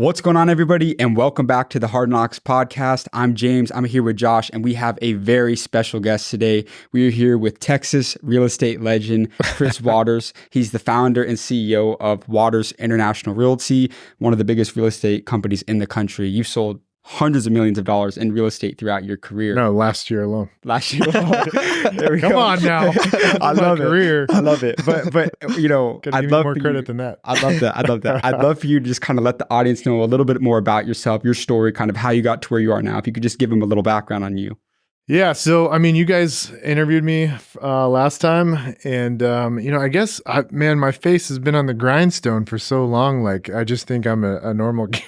What's going on, everybody, and welcome back to the Hard Knocks podcast. I'm James. I'm here with Josh, and we have a very special guest today. We are here with Texas real estate legend, Chris Waters. He's the founder and CEO of Waters International Realty, one of the biggest real estate companies in the country. You've sold hundreds of millions of dollars in real estate throughout your career. No, last year alone. There we Come go. on now. I love career. I love it. But you know, I'd love more credit than that. I love that. I'd love for you to just kind of let the audience know a little bit more about yourself, your story, kind of how you got to where you are now. If you could just give them a little background on you. Yeah. So, I mean, you guys interviewed me last time, and I guess, my face has been on the grindstone for so long. Like, I just think I'm a normal guy.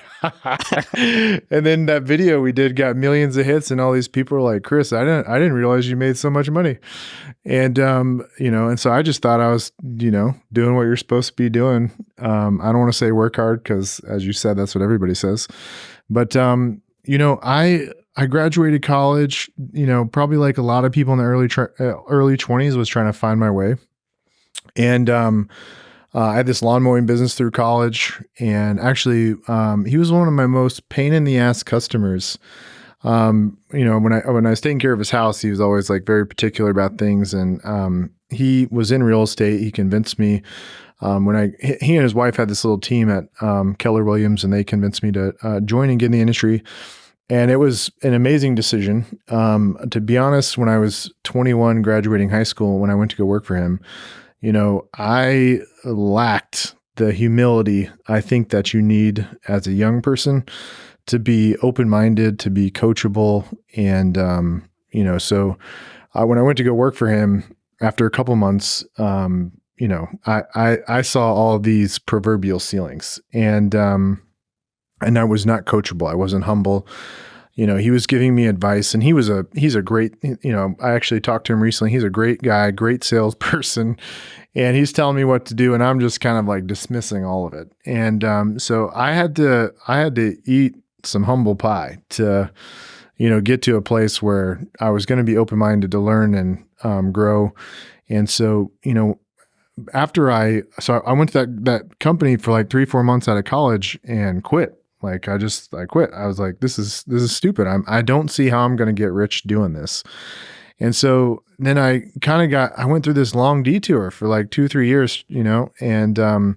And then that video we did got millions of hits, and all these people were like, "Chris, I didn't realize you made so much money." And and so I just thought I was, doing what you're supposed to be doing. I don't want to say work hard because, as you said, that's what everybody says. But I graduated college, probably like a lot of people in the early 20s, was trying to find my way. And I had this lawn mowing business through college. And actually, he was one of my most pain in the ass customers. When I was taking care of his house, he was always like very particular about things. And he was in real estate. He convinced me he and his wife had this little team at Keller Williams, and they convinced me to join and get in the industry. And it was an amazing decision. To be honest, when I was 21, graduating high school, when I went to go work for him, I lacked the humility I think that you need as a young person to be open-minded, to be coachable. And, so when I went to go work for him, after a couple months, I saw all these proverbial ceilings, and I was not coachable. I wasn't humble. He was giving me advice, and he's a great, I actually talked to him recently. He's a great guy, great salesperson, and he's telling me what to do, and I'm just kind of like dismissing all of it. And so I had to eat some humble pie to, get to a place where I was going to be open-minded to learn and grow. And so, after I went to that company for like 3-4 months out of college and quit. Like I quit. I was like, this is stupid. I don't see how I'm going to get rich doing this. And so then I went through this long detour for like 2-3 years, and, I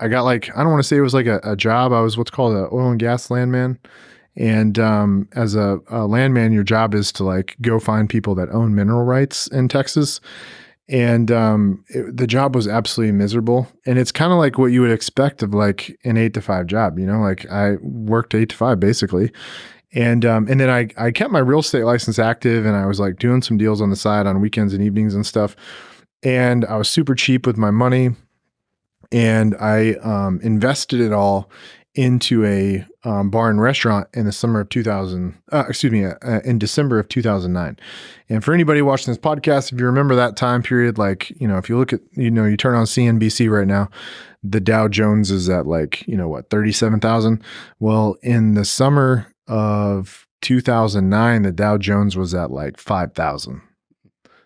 got like, I don't want to say it was like a job. I was what's called an oil and gas landman. And, as a landman, your job is to like go find people that own mineral rights in Texas. And the job was absolutely miserable. And it's kind of like what you would expect of like an 8-to-5 job, like I worked 8 to 5 basically. And then I kept my real estate license active, and I was like doing some deals on the side on weekends and evenings and stuff. And I was super cheap with my money, and I invested it all into a bar and restaurant in the summer of in December of 2009. And for anybody watching this podcast, if you remember that time period, like, if you look at, you turn on CNBC right now, the Dow Jones is at like, 37,000. Well, in the summer of 2009, the Dow Jones was at like 5,000.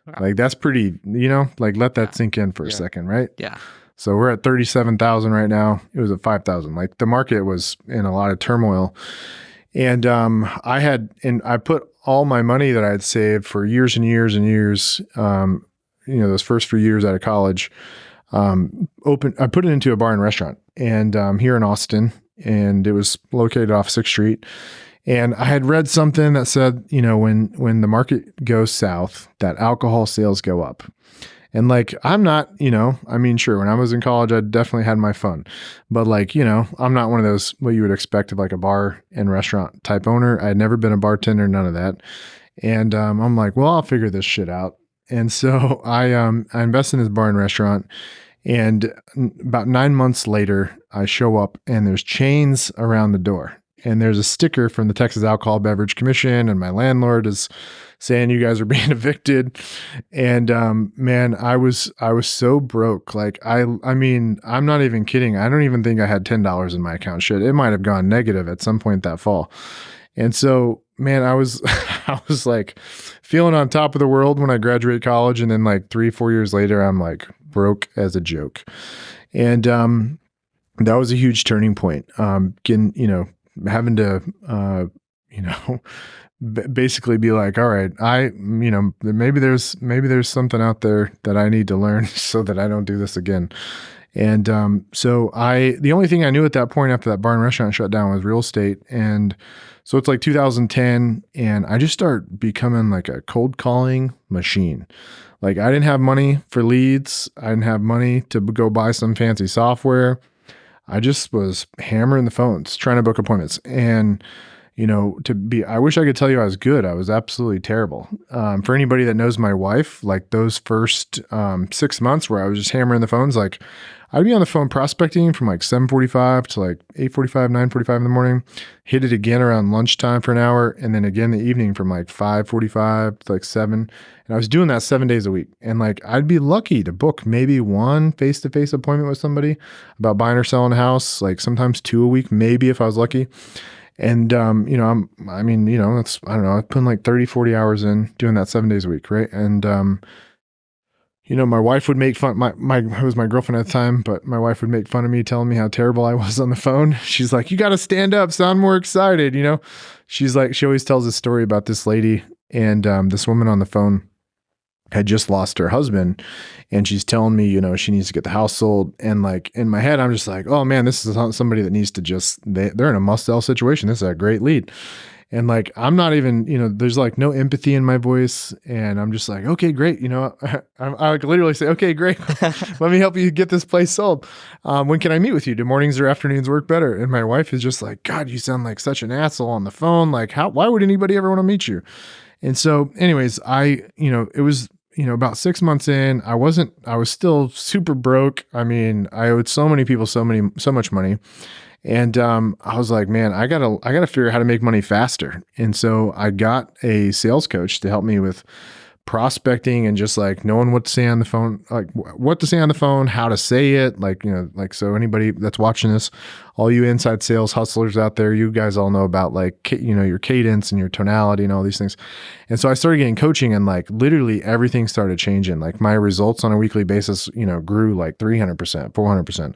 Wow. Like that's pretty, let that sink in for a second, right? Yeah. So we're at 37,000 right now. It was at 5,000. Like the market was in a lot of turmoil. And I put all my money that I had saved for years and years and years, those first few years out of college, I put it into a bar and restaurant, and here in Austin, and it was located off 6th Street. And I had read something that said, when the market goes south, that alcohol sales go up. And like, I'm not, sure, when I was in college, I definitely had my fun, but like, I'm not one of those, what you would expect of like a bar and restaurant type owner. I had never been a bartender, none of that. And I'm like, well, I'll figure this shit out. And so I invested in this bar and restaurant, and about 9 months later, I show up and there's chains around the door, and there's a sticker from the Texas Alcohol Beverage Commission, and my landlord is saying you guys are being evicted. And man, I was so broke. Like I mean, I'm not even kidding. I don't even think I had $10 in my account. Shit, it might have gone negative at some point that fall. And so, man, I was like feeling on top of the world when I graduated college, and then like 3-4 years later, I'm like broke as a joke. And that was a huge turning point. Getting, having to, you know, basically be like, all right, maybe there's something out there that I need to learn so that I don't do this again. And so the only thing I knew at that point after that bar and restaurant shut down was real estate. And so it's like 2010, and I just start becoming like a cold calling machine. Like I didn't have money for leads. I didn't have money to go buy some fancy software. I just was hammering the phones, trying to book appointments. And I wish I could tell you I was good. I was absolutely terrible. For anybody that knows my wife, like those first 6 months where I was just hammering the phones, like I'd be on the phone prospecting from like 7:45 to like 8:45, 9:45 in the morning, hit it again around lunchtime for an hour, and then again in the evening from like 5:45 to like 7. And I was doing that 7 days a week. And like I'd be lucky to book maybe one face-to-face appointment with somebody about buying or selling a house, like sometimes 2 a week, maybe if I was lucky. And, I don't know, I've put like 30, 40 hours in doing that 7 days a week. Right. And, my wife would make fun, it was my girlfriend at the time, but my wife would make fun of me, telling me how terrible I was on the phone. She's like, you got to stand up, sound more excited. She's like, she always tells a story about this lady and, this woman on the phone had just lost her husband, and she's telling me, she needs to get the house sold. And like in my head, I'm just like, oh man, this is somebody that needs to they're in a must sell situation. This is a great lead. And like, I'm not even, there's like no empathy in my voice. And I'm just like, okay, great. I could literally say, okay, great. Let me help you get this place sold. When can I meet with you? Do mornings or afternoons work better? And my wife is just like, God, you sound like such an asshole on the phone. Like why would anybody ever want to meet you? And so anyways, it was, about 6 months in, I was still super broke. I mean, I owed so many people so much money. And I was like, man, I gotta figure out how to make money faster. And so I got a sales coach to help me with prospecting and just like knowing what to say on the phone, like what to say on the phone, how to say it. So anybody that's watching this, all you inside sales hustlers out there, you guys all know about like, your cadence and your tonality and all these things. And so I started getting coaching, and like literally everything started changing. Like my results on a weekly basis, grew like 300%, 400%.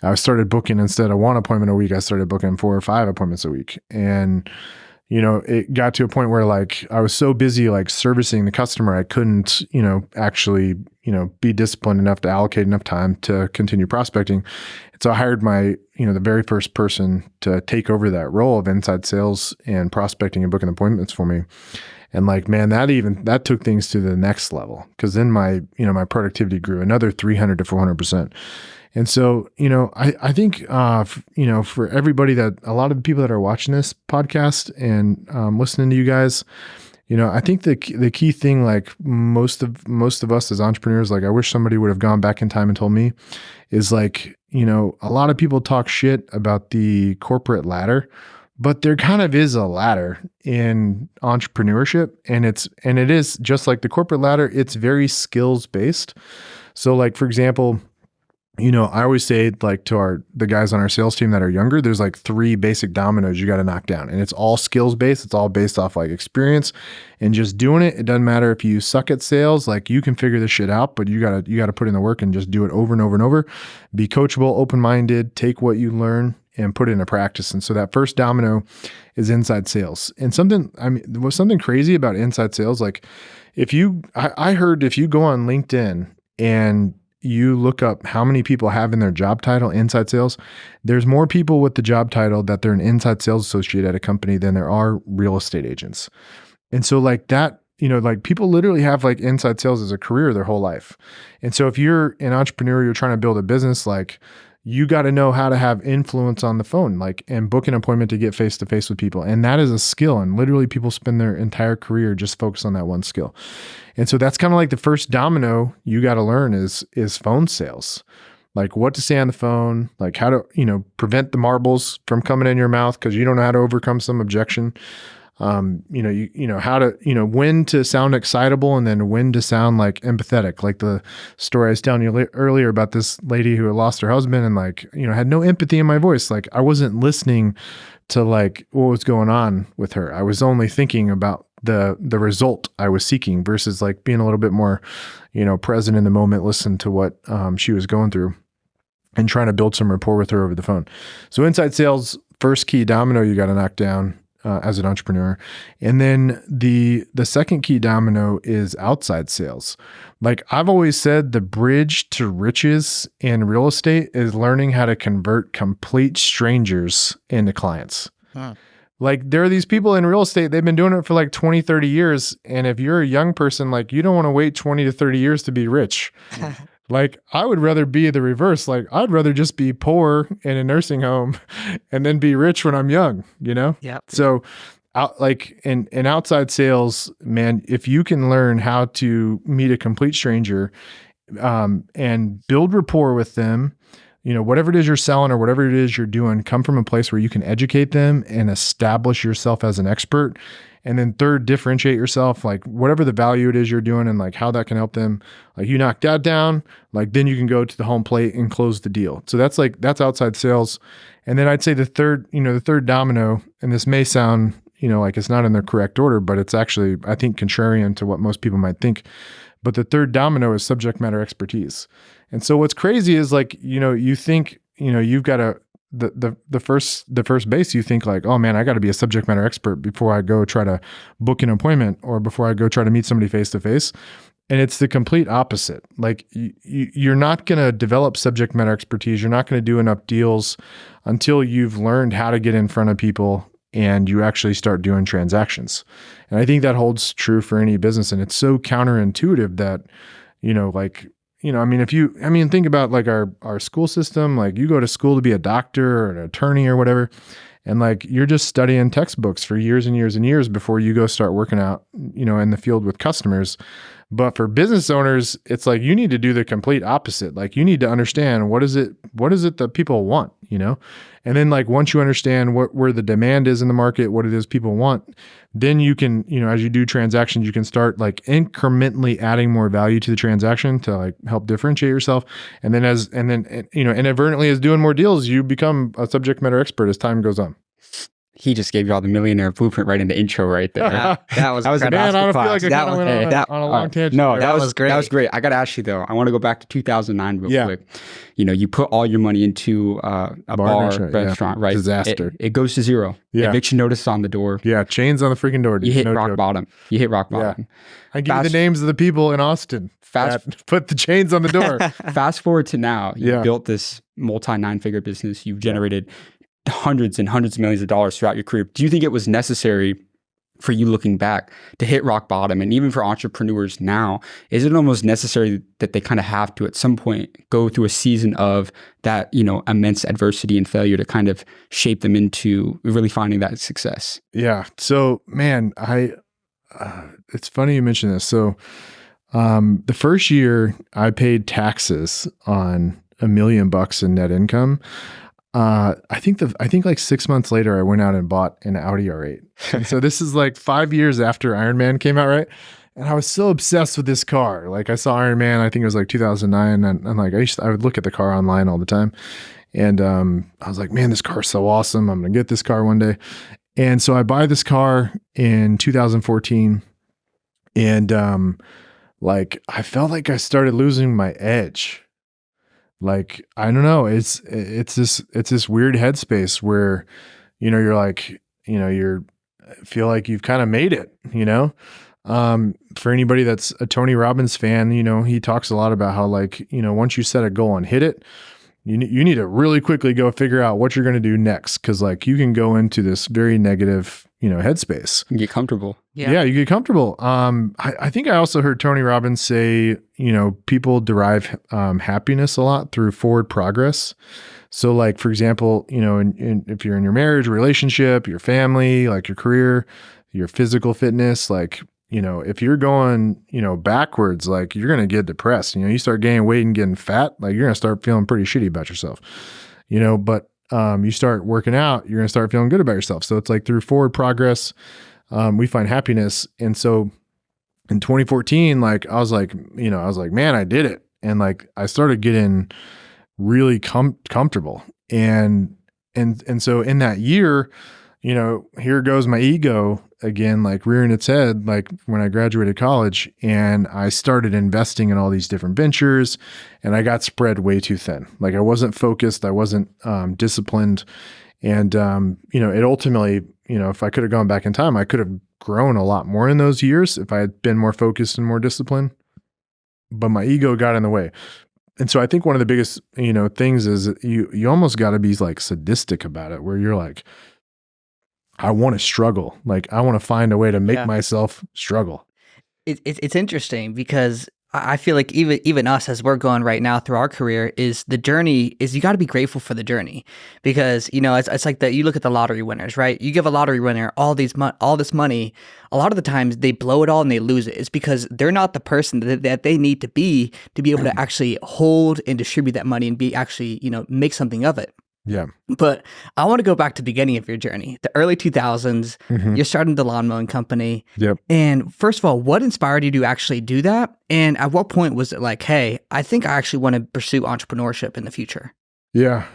I started booking, instead of one appointment a week, I started booking 4 or 5 appointments a week. And it got to a point where like I was so busy like servicing the customer, I couldn't, actually, be disciplined enough to allocate enough time to continue prospecting. And so I hired my, the very first person to take over that role of inside sales and prospecting and booking appointments for me. And like, man, that took things to the next level, because then my productivity grew another 300 to 400%. And so, I think, for everybody, that a lot of the people that are watching this podcast and listening to you guys, I think the key thing, like most of us as entrepreneurs, like I wish somebody would have gone back in time and told me, is like, a lot of people talk shit about the corporate ladder, but there kind of is a ladder in entrepreneurship, and it is just like the corporate ladder. It's very skills based. So like, for example, I always say, like, to the guys on our sales team that are younger, there's like 3 basic dominoes you got to knock down, and it's all skills based. It's all based off like experience and just doing it. It doesn't matter if you suck at sales, like you can figure this shit out, but you gotta put in the work and just do it over and over and over. Be coachable, open-minded, take what you learn and put it into practice. And so that first domino is inside sales. And was something crazy about inside sales. Like I heard if you go on LinkedIn and you look up how many people have in their job title inside sales, there's more people with the job title that they're an inside sales associate at a company than there are real estate agents. And so like that, like people literally have like inside sales as a career their whole life. And so if you're an entrepreneur, you're trying to build a business, like you got to know how to have influence on the phone, like, and book an appointment to get face to face with people. And that is a skill. And literally people spend their entire career just focused on that one skill. And so that's kind of like the first domino you got to learn is phone sales, like what to say on the phone, like how to, prevent the marbles from coming in your mouth because you don't know how to overcome some objection. How to, when to sound excitable and then when to sound like empathetic. Like the story I was telling you earlier about this lady who had lost her husband and like, had no empathy in my voice. Like I wasn't listening to like what was going on with her. I was only thinking about the result I was seeking versus like being a little bit more, present in the moment, listen to what she was going through. and trying to build some rapport with her over the phone. So inside sales, first key domino you got to knock down as an entrepreneur. And then the second key domino is outside sales. Like I've always said, the bridge to riches in real estate is learning how to convert complete strangers into clients. Huh. Like there are these people in real estate, they've been doing it for like 20, 30 years. And if you're a young person, like you don't want to wait 20 to 30 years to be rich. Like I would rather be the reverse. Like I'd rather just be poor in a nursing home and then be rich when I'm young, you know? Yeah. So in outside sales, man, if you can learn how to meet a complete stranger, and build rapport with them, you know, whatever it is you're selling or whatever it is you're doing, come from a place where you can educate them and establish yourself as an expert. And then third, differentiate yourself, like whatever the value it is you're doing and like how that can help them. Like you knock that down, like then you can go to the home plate and close the deal. So that's outside sales. And then I'd say the third domino, and this may sound, you know, like it's not in the correct order, but it's actually, I think, contrarian to what most people might think. But the third domino is subject matter expertise. And so what's crazy is like, you know, you think, you know, you've got to, the first base, you think like, oh man, I got to be a subject matter expert before I go try to book an appointment or before I go try to meet somebody face to face. And it's the complete opposite. Like you're not going to develop subject matter expertise. You're not going to do enough deals until you've learned how to get in front of people and you actually start doing transactions. And I think that holds true for any business. And it's so counterintuitive that, you know, like, you know, I mean, think about like our school system, like you go to school to be a doctor or an attorney or whatever. And like, you're just studying textbooks for years and years and years before you go start working out, you know, in the field with customers. But for business owners, it's like, you need to do the complete opposite. Like you need to understand what is it that people want, you know? And then like, once you understand where the demand is in the market, what it is people want, then you can, you know, as you do transactions, you can start like incrementally adding more value to the transaction to like help differentiate yourself. And then inadvertently as doing more deals, you become a subject matter expert as time goes on. He just gave y'all the millionaire blueprint right in the intro right there. That was a man, I don't feel like I went on a long tangent. No, that was great. That was great. I got to ask you though, I want to go back to 2009 real quick. You know, you put all your money into a bar restaurant, right? Disaster. It goes to zero. Yeah. Eviction notice on the door. Yeah, chains on the freaking door. You hit rock bottom. Yeah. I give you the names of the people in Austin that put the chains on the door. Fast forward to now. You built this multi-nine-figure business. You've generated hundreds and hundreds of millions of dollars throughout your career. Do you think it was necessary for you looking back to hit rock bottom? And even for entrepreneurs now, is it almost necessary that they kind of have to at some point go through a season of that, you know, immense adversity and failure to kind of shape them into really finding that success? Yeah. So man, it's funny you mention this. So the first year I paid taxes on $1 million in net income. I think like 6 months later, I went out and bought an Audi R8. And so this is like 5 years after Iron Man came out, right? And I was so obsessed with this car. Like I saw Iron Man, I think it was like 2009. And like I would look at the car online all the time. And I was like, man, this car is so awesome. I'm going to get this car one day. And so I buy this car in 2014. And like I felt like I started losing my edge. Like, I don't know, it's this weird headspace where, you know, you're like, you know, feel like you've kind of made it, you know? For anybody that's a Tony Robbins fan, you know, he talks a lot about how like, you know, once you set a goal and hit it, you need to really quickly go figure out what you're going to do next. Cause like you can go into this very negative, you know, headspace. You get comfortable. Yeah, you get comfortable. I think I also heard Tony Robbins say, you know, people derive happiness a lot through forward progress. So like, for example, you know, if you're in your marriage, relationship, your family, like your career, your physical fitness, like, you know, if you're going, you know, backwards, like you're going to get depressed. You know, you start gaining weight and getting fat, like you're going to start feeling pretty shitty about yourself, you know, but you start working out, you're going to start feeling good about yourself. So it's like through forward progress, we find happiness. And so in 2014, like I was like, man, I did it. And like, I started getting really comfortable. And so in that year, here goes my ego again, like rearing its head, like when I graduated college, and I started investing in all these different ventures, and I got spread way too thin. Like I wasn't focused, I wasn't disciplined. And, it ultimately, if I could have gone back in time, I could have grown a lot more in those years if I had been more focused and more disciplined. But my ego got in the way. And so I think one of the biggest, things is that you almost got to be like sadistic about it, where you're like, I want to struggle. Like I want to find a way to make myself struggle. It's interesting because I feel like even us as we're going right now through our career is the journey is you got to be grateful for the journey because it's like that you look at the lottery winners, right? You give a lottery winner all this money, a lot of the times they blow it all and they lose it. It's because they're not the person that they need to be able to actually hold and distribute that money and be actually make something of it. Yeah. But I want to go back to the beginning of your journey, the early 2000s. You're starting the lawn mowing company. Yep. And first of all, what inspired you to actually do that? And at what point was it like, hey, I think I actually want to pursue entrepreneurship in the future? Yeah.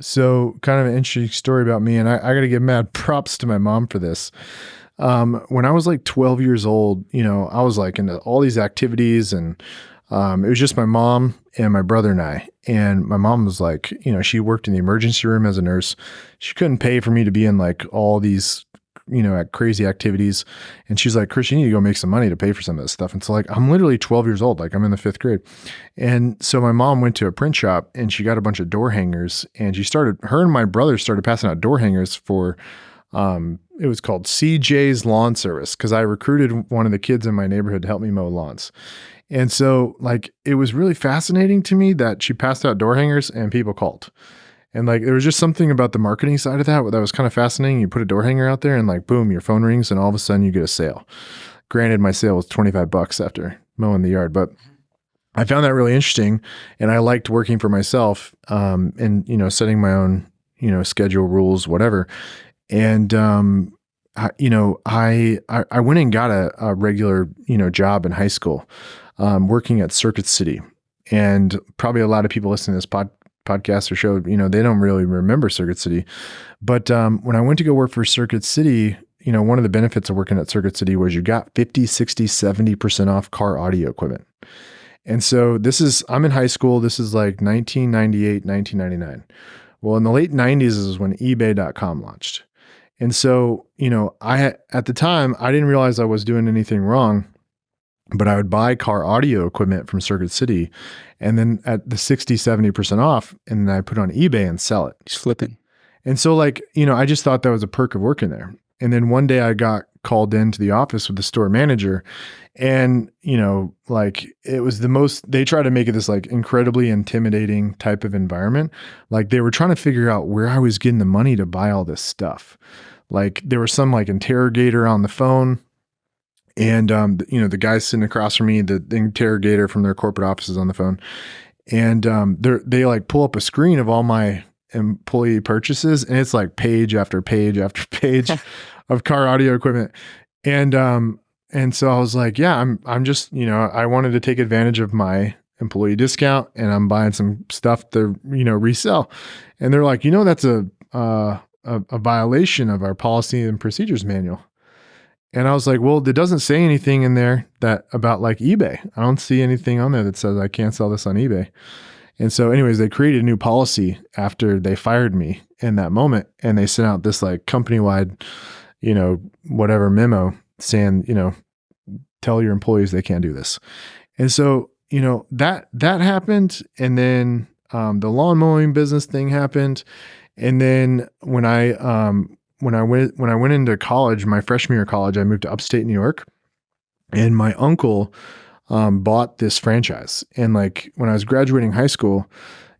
So kind of an interesting story about me, and I got to give mad props to my mom for this. When I was like 12 years old, I was like into all these activities, and it was just my mom and my brother and I. And my mom was like, she worked in the emergency room as a nurse. She couldn't pay for me to be in like all these, crazy activities. And she's like, Chris, you need to go make some money to pay for some of this stuff. And so like, I'm literally 12 years old. Like I'm in the 5th grade. And so my mom went to a print shop and she got a bunch of door hangers, and her and my brother started passing out door hangers for, it was called CJ's Lawn Service, because I recruited one of the kids in my neighborhood to help me mow lawns. And so like, it was really fascinating to me that she passed out door hangers and people called. And like, there was just something about the marketing side of that was kind of fascinating. You put a door hanger out there and like, boom, your phone rings and all of a sudden you get a sale. Granted, my sale was $25 after mowing the yard, but I found that really interesting. And I liked working for myself, and, setting my own, schedule, rules, whatever. And, I went and got a regular, job in high school, working at Circuit City. And probably a lot of people listening to this podcast or show, they don't really remember Circuit City. But when I went to go work for Circuit City, one of the benefits of working at Circuit City was you got 50, 60, 70% off car audio equipment. And so I'm in high school. This is like 1998, 1999. Well, in the late 90s is when eBay.com launched. And so, at the time, I didn't realize I was doing anything wrong, but I would buy car audio equipment from Circuit City, and then at the 60, 70% off, and then I put it on eBay and sell it. He's flipping. And so like, I just thought that was a perk of working there. And then one day I got called into the office with the store manager, and, like it was they tried to make it this like incredibly intimidating type of environment. Like they were trying to figure out where I was getting the money to buy all this stuff. Like there was some like interrogator on the phone, and, the guy sitting across from me, the interrogator from their corporate offices on the phone. And, they like pull up a screen of all my employee purchases, and it's like page after page after page of car audio equipment. And so I was like, yeah, I'm just, I wanted to take advantage of my employee discount, and I'm buying some stuff to, resell. And they're like, that's a violation of our policy and procedures manual. And I was like, well, it doesn't say anything in there about like eBay. I don't see anything on there that says I can't sell this on eBay. And so anyways, they created a new policy after they fired me in that moment. And they sent out this like company-wide, whatever memo saying, tell your employees they can't do this. And so, that happened. And then the lawn mowing business thing happened. And then when I went into college, my freshman year of college, I moved to Upstate New York, and my uncle bought this franchise. And like when I was graduating high school,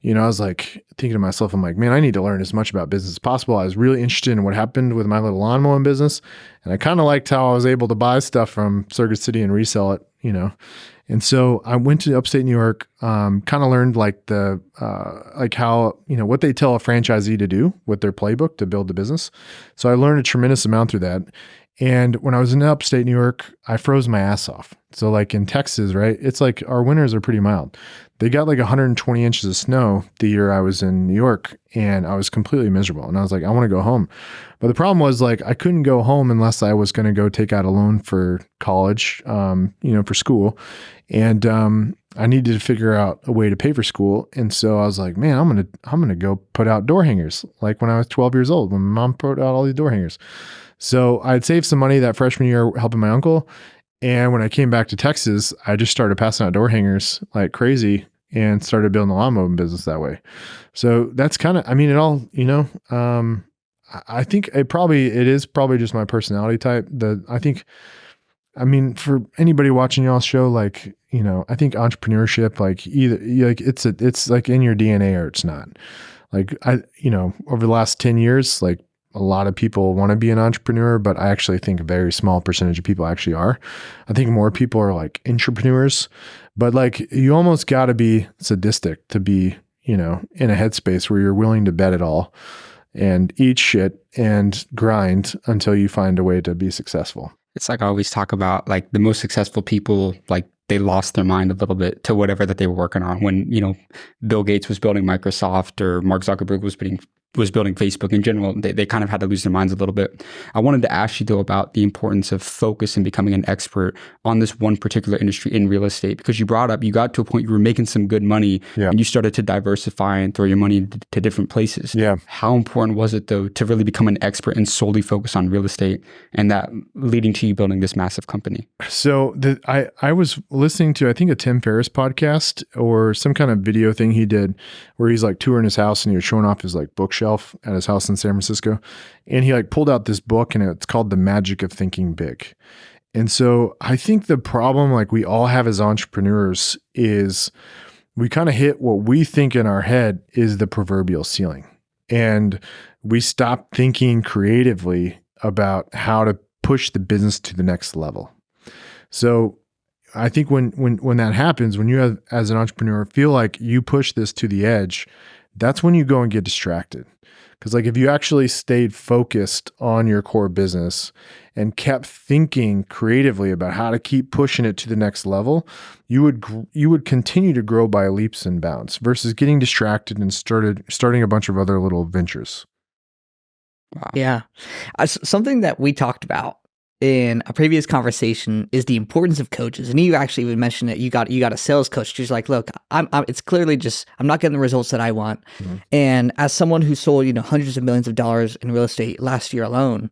I was like thinking to myself, I'm like, man, I need to learn as much about business as possible. I was really interested in what happened with my little lawn mowing business. And I kind of liked how I was able to buy stuff from Circuit City and resell it, And so I went to Upstate New York, kind of learned like like how, what they tell a franchisee to do with their playbook to build the business. So I learned a tremendous amount through that. And when I was in upstate New York, I froze my ass off. So like in Texas, right? It's like our winters are pretty mild. They got like 120 inches of snow the year I was in New York, and I was completely miserable. And I was like, I want to go home. But the problem was like, I couldn't go home unless I was going to go take out a loan for college, for school. And I needed to figure out a way to pay for school. And so I was like, man, I'm going to go put out door hangers. Like when I was 12 years old, when my mom put out all these door hangers. So I'd saved some money that freshman year helping my uncle. And when I came back to Texas, I just started passing out door hangers like crazy and started building a lawn mowing business that way. So that's kind of, it all, I think it is probably just my personality type. For anybody watching y'all's show, like, I think entrepreneurship, like either like it's like in your DNA or it's not. Like over the last 10 years, like a lot of people want to be an entrepreneur, but I actually think a very small percentage of people actually are. I think more people are like entrepreneurs, but like you almost got to be sadistic to be, in a headspace where you're willing to bet it all and eat shit and grind until you find a way to be successful. It's like I always talk about, like the most successful people, like they lost their mind a little bit to whatever that they were working on. When, Bill Gates was building Microsoft or Mark Zuckerberg was building Facebook in general, they kind of had to lose their minds a little bit. I wanted to ask you though about the importance of focus and becoming an expert on this one particular industry in real estate, because you got to a point you were making some good money and you started to diversify and throw your money into different places. Yeah. How important was it though to really become an expert and solely focus on real estate, and that leading to you building this massive company? So I was listening to, I think, a Tim Ferriss podcast or some kind of video thing he did where he's like touring his house and he was showing off his like bookshelf at his house in San Francisco. And he like pulled out this book and it's called The Magic of Thinking Big. And so I think the problem like we all have as entrepreneurs is we kind of hit what we think in our head is the proverbial ceiling. And we stop thinking creatively about how to push the business to the next level. So I think when that happens, when you have, as an entrepreneur, feel like you push this to the edge, that's when you go and get distracted. Because like if you actually stayed focused on your core business and kept thinking creatively about how to keep pushing it to the next level, you would continue to grow by leaps and bounds versus getting distracted and starting a bunch of other little ventures. Wow. Yeah. Something that we talked about in a previous conversation is the importance of coaches. And you actually even mentioned it. You got a sales coach who's like, look, it's clearly just, I'm not getting the results that I want. Mm-hmm. And as someone who sold, hundreds of millions of dollars in real estate last year alone,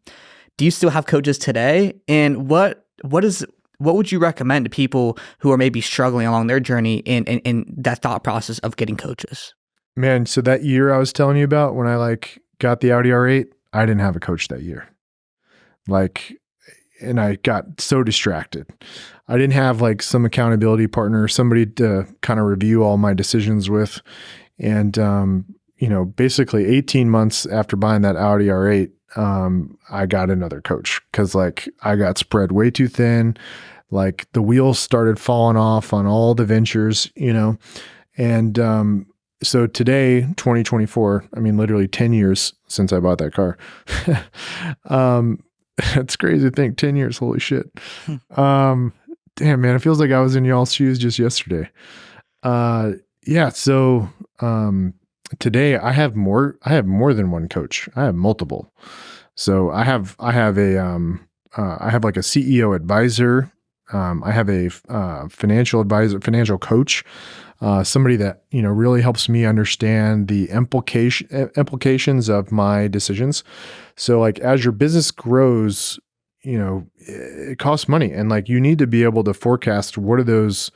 do you still have coaches today? And what would you recommend to people who are maybe struggling along their journey in that thought process of getting coaches? Man, so that year I was telling you about when I like got the Audi R8, I didn't have a coach that year. And I got so distracted. I didn't have like some accountability partner, somebody to kind of review all my decisions with. And, basically 18 months after buying that Audi R8, I got another coach because like I got spread way too thin. Like the wheels started falling off on all the ventures, and, so today, 2024, literally 10 years since I bought that car. That's crazy to think, 10 years, holy shit. Damn, man, it feels like I was in y'all's shoes just yesterday. So today I have more than one coach. I have multiple. So I have like a CEO advisor. I have a financial advisor, financial coach, somebody that, really helps me understand the implications of my decisions. So like as your business grows, it costs money, and like you need to be able to forecast what are those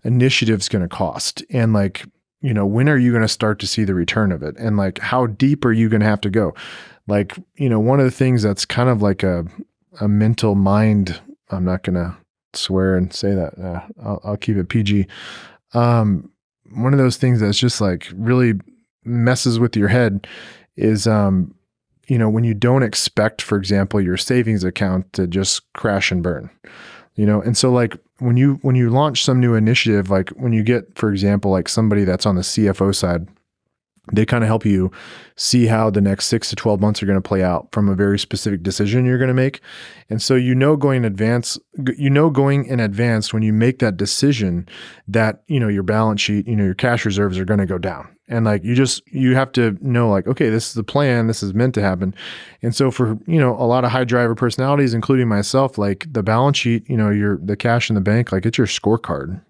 initiatives going to cost, and like, when are you going to start to see the return of it, and like how deep are you going to have to go? Like, one of the things that's kind of like a mental mind, I'm not going to swear and say that, I'll keep it PG. One of those things that's just like really messes with your head is, when you don't expect, for example, your savings account to just crash and burn, and so like when you launch some new initiative, like when you get, for example, like somebody that's on the CFO side They kind of help you see how the next 6 to 12 months are going to play out from a very specific decision you're going to make. And so, going in advance when you make that decision that, your balance sheet, your cash reserves are going to go down. And like, you have to know like, okay, this is the plan, this is meant to happen. And so for, a lot of high driver personalities, including myself, like the balance sheet, the cash in the bank, like it's your scorecard,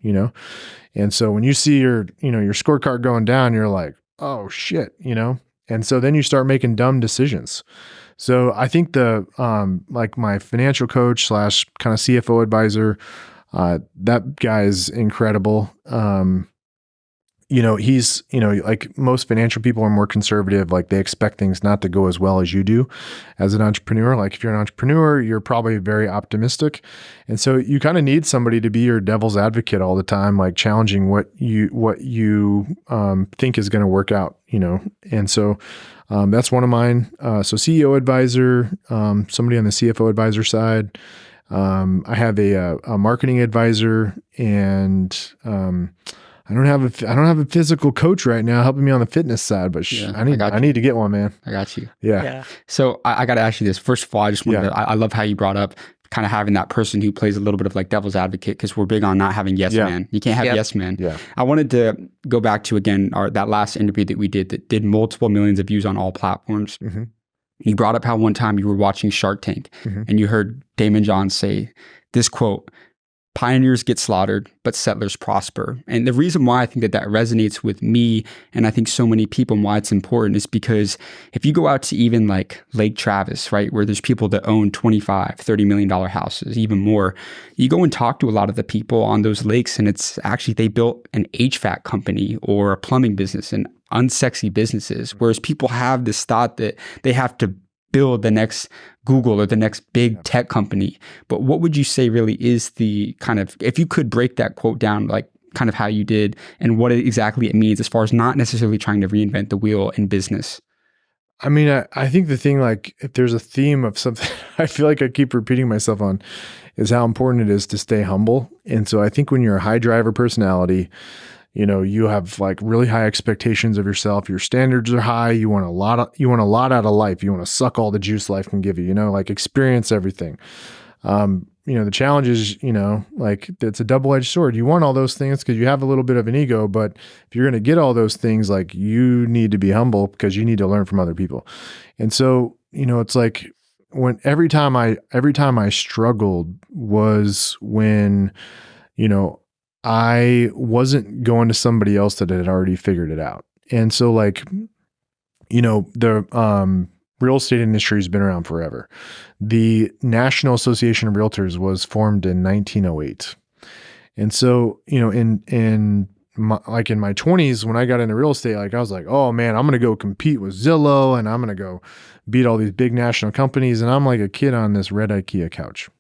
And so when you see your scorecard going down, you're like, oh shit, And so then you start making dumb decisions. So I think like my financial coach / kind of CFO advisor, that guy is incredible. He's, like most financial people are more conservative. Like they expect things not to go as well as you do as an entrepreneur. Like if you're an entrepreneur, you're probably very optimistic. And so you kind of need somebody to be your devil's advocate all the time, like challenging what you think is going to work out, And so that's one of mine. So CEO advisor, somebody on the CFO advisor side. I have a marketing advisor, and I don't have a physical coach right now helping me on the fitness side, but I need to get one, man. I got you. Yeah. So I got to ask you this. First of all, I just wanted to, I love how you brought up kind of having that person who plays a little bit of like devil's advocate, because we're big on not having yes man. You can't have yes man. Yeah. I wanted to go back to, again, that last interview that we did multiple millions of views on all platforms. Mm-hmm. You brought up how one time you were watching Shark Tank and you heard Damon John say this quote, "Pioneers get slaughtered, but settlers prosper." And the reason why I think that resonates with me, and I think so many people, and why it's important, is because if you go out to even like Lake Travis, right, where there's people that own $25, $30 million houses, even more, you go and talk to a lot of the people on those lakes, and it's actually, they built an HVAC company or a plumbing business and unsexy businesses. Whereas people have this thought that they have to build the next Google or the next big tech company. But what would you say really is the kind of, if you could break that quote down, like kind of how you did and what exactly it means as far as not necessarily trying to reinvent the wheel in business? I mean, I think the thing, like if there's a theme of something I feel like I keep repeating myself on, is how important it is to stay humble. And so I think when you're a high driver personality, you have like really high expectations of yourself. Your standards are high. You want a lot out of life. You want to suck all the juice life can give you, like experience everything. The challenge is, like it's a double-edged sword. You want all those things because you have a little bit of an ego, but if you're going to get all those things, like you need to be humble because you need to learn from other people. And so, it's like every time I struggled was when, I wasn't going to somebody else that had already figured it out. And so like, the real estate industry has been around forever. The National Association of Realtors was formed in 1908. And so, in my 20s, when I got into real estate, like I was like, oh man, I'm going to go compete with Zillow and I'm going to go beat all these big national companies. And I'm like a kid on this red IKEA couch.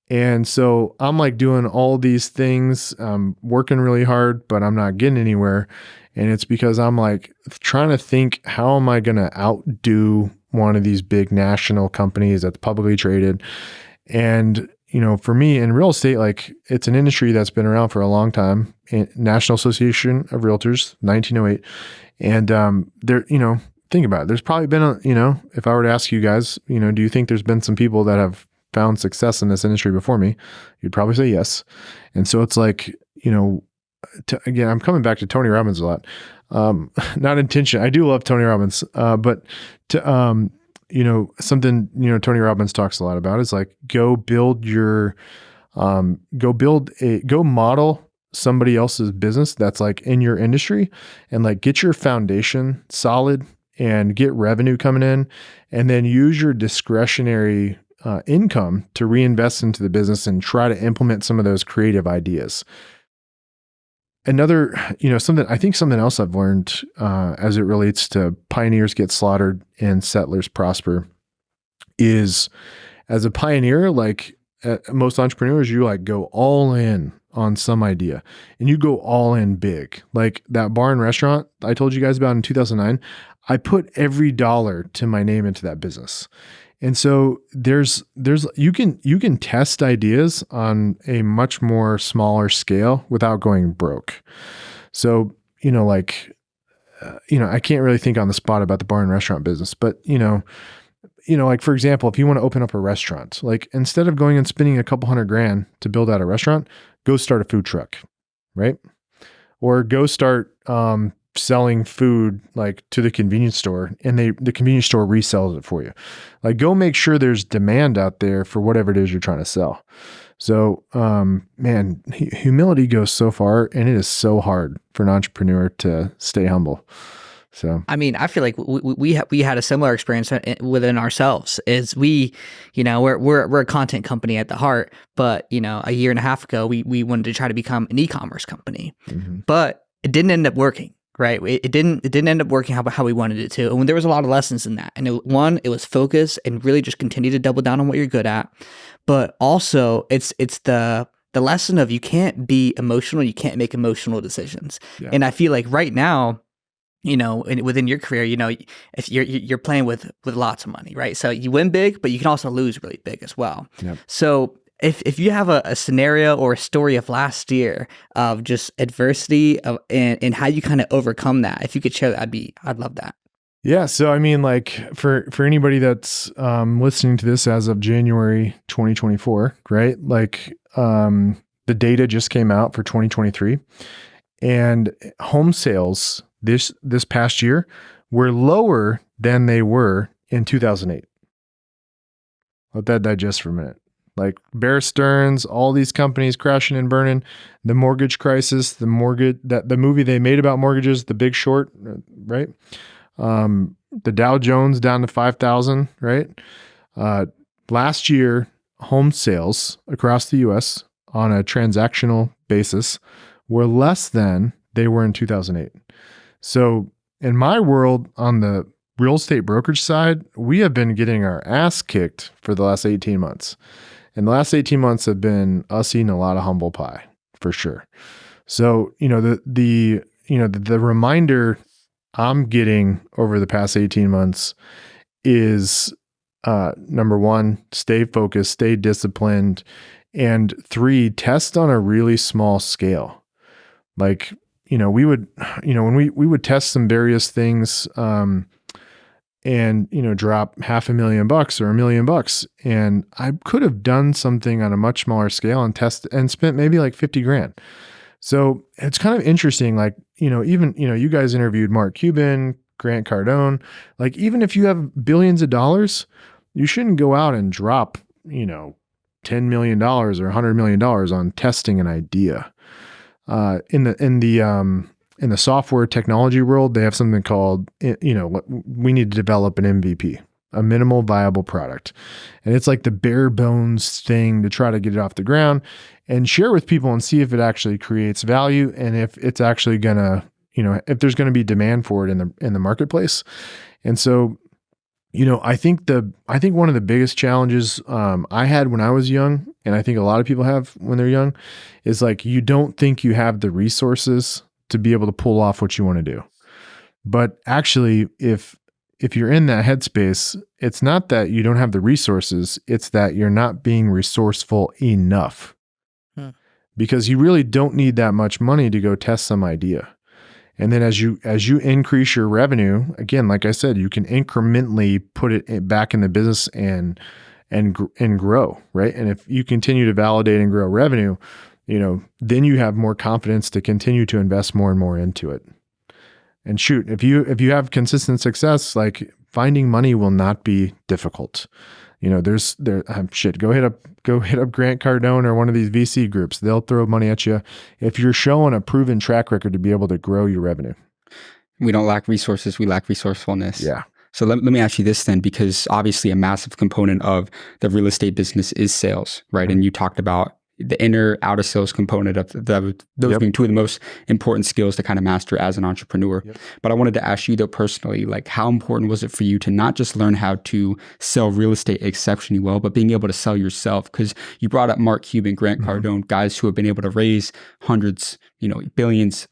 And so I'm like doing all these things, working really hard, but I'm not getting anywhere. And it's because I'm like trying to think, how am I going to outdo one of these big national companies that's publicly traded? And, for me in real estate, like it's an industry that's been around for a long time. National Association of Realtors, 1908. And there, think about it. There's probably been if I were to ask you guys, do you think there's been some people that have found success in this industry before me? You'd probably say yes. And so it's like, again, I'm coming back to Tony Robbins a lot. Not intention. I do love Tony Robbins, but to, something, Tony Robbins talks a lot about is like, go model somebody else's business that's like in your industry and like get your foundation solid and get revenue coming in, and then use your discretionary income to reinvest into the business and try to implement some of those creative ideas. Another, something else I've learned as it relates to pioneers get slaughtered and settlers prosper is, as a pioneer, like most entrepreneurs, you like go all in on some idea and you go all in big. Like that bar and restaurant I told you guys about in 2009, I put every dollar to my name into that business. And so you can test ideas on a much more smaller scale without going broke. So, I can't really think on the spot about the bar and restaurant business, but like for example, if you want to open up a restaurant, like instead of going and spending a couple $100,000 to build out a restaurant, go start a food truck, right? Or go start selling food like to the convenience store, and the convenience store resells it for you. Like go make sure there's demand out there for whatever it is you're trying to sell. So, man, humility goes so far, and it is so hard for an entrepreneur to stay humble. So, I mean, I feel like we had a similar experience within ourselves. Is we're a content company at the heart, but a year and a half ago we wanted to try to become an e-commerce company, but it didn't end up working. Right, it didn't end up working how we wanted it to, and there was a lot of lessons in that. And it was focus and really just continue to double down on what you're good at, but also it's the lesson of you can't be emotional, you can't make emotional decisions. Yeah. And I feel like right now, within your career, if you're playing with lots of money, right? So you win big, but you can also lose really big as well. Yep. So if you have a scenario or a story of last year of just adversity and how you kind of overcome that, if you could share that, I'd love that. Yeah. So, I mean, like for anybody that's listening to this as of January 2024, right? Like the data just came out for 2023, and home sales this past year were lower than they were in 2008. Let that digest for a minute. Like Bear Stearns, all these companies crashing and burning, the mortgage crisis, the movie they made about mortgages, The Big Short, right? The Dow Jones down to 5,000, right? Last year, home sales across the U.S. on a transactional basis were less than they were in 2008. So in my world, on the real estate brokerage side, we have been getting our ass kicked for the last 18 months. And the last 18 months have been us eating a lot of humble pie, for sure. So, the reminder I'm getting over the past 18 months is, number one, stay focused, stay disciplined, and 3, test on a really small scale. Like, we would, when we would test some various things, and, drop $500,000 or $1 million. And I could have done something on a much smaller scale and spent maybe like $50,000. So it's kind of interesting. Like, even, you guys interviewed Mark Cuban, Grant Cardone. Like, even if you have billions of dollars, you shouldn't go out and drop, $10 million or $100 million on testing an idea. In the software technology world, they have something called, we need to develop an MVP, a minimal viable product. And it's like the bare bones thing to try to get it off the ground and share with people and see if it actually creates value and if it's actually going to, if there's going to be demand for it in the marketplace. And so, I think one of the biggest challenges I had when I was young, and I think a lot of people have when they're young, is like you don't think you have the resources to be able to pull off what you want to do. But actually, if you're in that headspace, it's not that you don't have the resources, it's that you're not being resourceful enough. Because you really don't need that much money to go test some idea. And then as you increase your revenue, again, like I said, you can incrementally put it back in the business and grow, right? And if you continue to validate and grow revenue, then you have more confidence to continue to invest more and more into it. And shoot, if you have consistent success, like finding money will not be difficult. Go hit up Grant Cardone or one of these VC groups. They'll throw money at you if you're showing a proven track record to be able to grow your revenue. We don't lack resources, we lack resourcefulness. Yeah. So let me ask you this then, because obviously a massive component of the real estate business is sales, right? Mm-hmm. And you talked about the inner outer sales component of those being two of the most important skills to kind of master as an entrepreneur. Yep. But I wanted to ask you though personally, like how important was it for you to not just learn how to sell real estate exceptionally well, but being able to sell yourself? Because you brought up Mark Cuban, Grant Cardone, guys who have been able to raise hundreds of millions,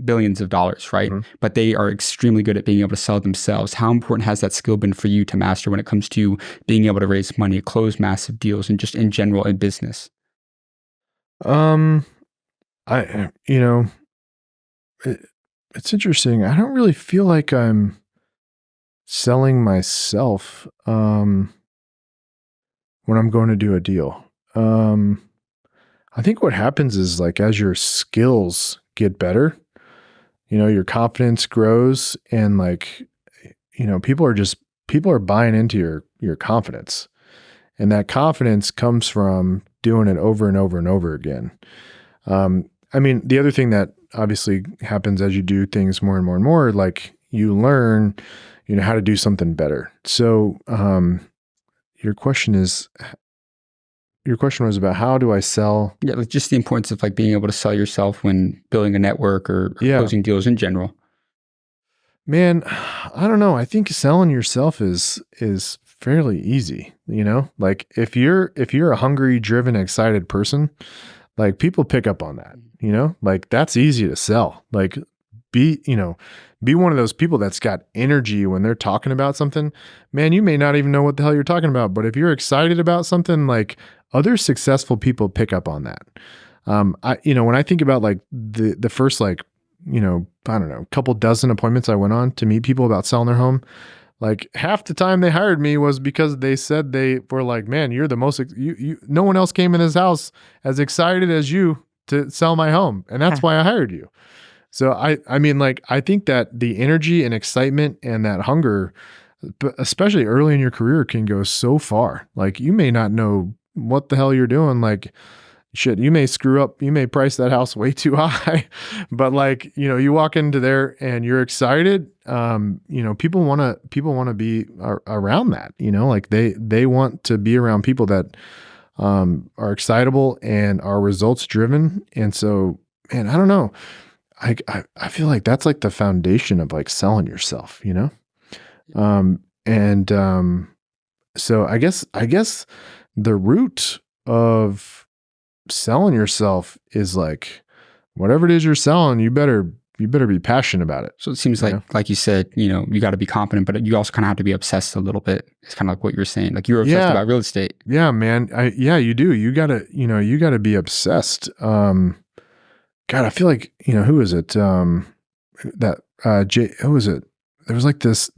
billions of dollars, right? Mm-hmm. But they are extremely good at being able to sell themselves. How important has that skill been for you to master when it comes to being able to raise money, close massive deals, and just in general in business? It's interesting. I don't really feel like I'm selling myself when I'm going to do a deal. I think what happens is like as your skills get better, your confidence grows, and like, people are buying into your confidence. And that confidence comes from doing it over and over and over again. I mean, the other thing that obviously happens as you do things more and more and more, like you learn, how to do something better. So, your question was about how do I sell? Yeah, like just the importance of like being able to sell yourself when building a network or closing deals in general. Man, I don't know. I think selling yourself is fairly easy, Like if you're a hungry, driven, excited person, like people pick up on that, Like that's easy to sell. Like be one of those people that's got energy when they're talking about something. Man, you may not even know what the hell you're talking about, but if you're excited about something, like other successful people pick up on that. When I think about like the first, like, I don't know, couple dozen appointments I went on to meet people about selling their home, like half the time they hired me was because they said they were like, man, you're the most, no one else came in this house as excited as you to sell my home. And that's why I hired you. So I mean, like, I think that the energy and excitement and that hunger, especially early in your career, can go so far. Like you may not know what the hell you're doing. Like shit, you may screw up, you may price that house way too high, but like, you walk into there and you're excited. People want to be around that, like they want to be around people that are excitable and are results driven. And so, man, I don't know. I feel like that's like the foundation of like selling yourself, So I guess the root of selling yourself is like whatever it is you're selling, you better be passionate about it. So it seems like you said, you got to be confident, but you also kind of have to be obsessed a little bit. It's kind of like what you're saying. Like you were obsessed about real estate. Yeah, man. You do. You gotta be obsessed. God, I feel like, who is it? Who was it? There was like this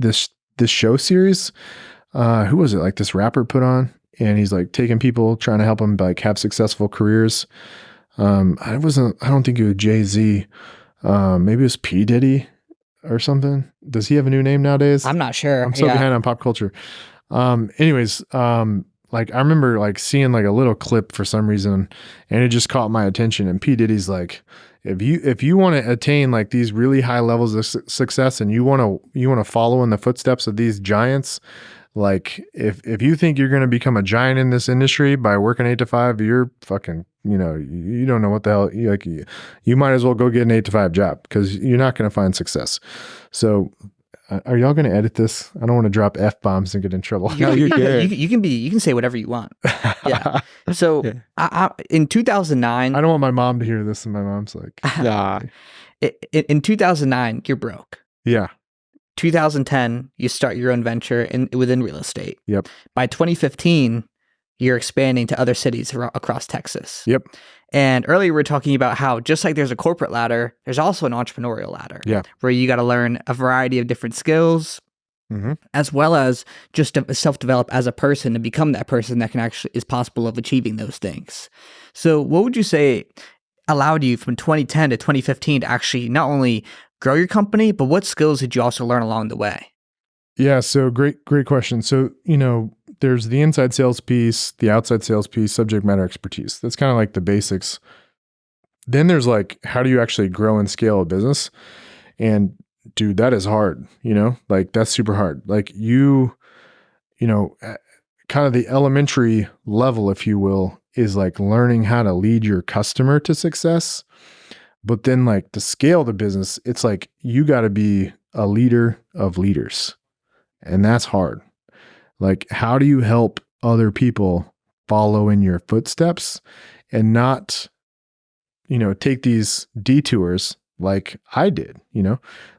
show series. Who was it? Like this rapper put on, and he's like taking people, trying to help them like have successful careers. I don't think it was Jay-Z. Maybe it was P. Diddy or something. Does he have a new name nowadays? I'm not sure. I'm so behind on pop culture. Anyways, like I remember like seeing like a little clip for some reason, and it just caught my attention. And P. Diddy's like, if you want to attain like these really high levels of success, and you want to follow in the footsteps of these giants, like if you think you're going to become a giant in this industry by working 8 to 5, you're fucking, you don't know what the hell, you might as well go get an 8 to 5 job, because you're not going to find success. So are y'all going to edit this? I don't want to drop F-bombs and get in trouble. No, you're good. You can say whatever you want. Yeah. So in 2009, I don't want my mom to hear this, and my mom's like, nah. In 2009, you're broke. Yeah. 2010, you start your own venture within real estate. Yep. By 2015, you're expanding to other cities across Texas. Yep. And earlier we were talking about how just like there's a corporate ladder, there's also an entrepreneurial ladder. Yeah. Where you got to learn a variety of different skills, as well as just self-develop as a person to become that person that can actually is possible of achieving those things. So what would you say allowed you from 2010 to 2015 to actually not only grow your company, but what skills did you also learn along the way? Yeah. So great question. So, there's the inside sales piece, the outside sales piece, subject matter expertise. That's kind of like the basics. Then there's like, how do you actually grow and scale a business? And dude, that is hard, like that's super hard. Like kind of the elementary level, if you will, is like learning how to lead your customer to success. But then like to scale the business, it's like, you got to be a leader of leaders. And that's hard. Like, how do you help other people follow in your footsteps and not, take these detours like I did,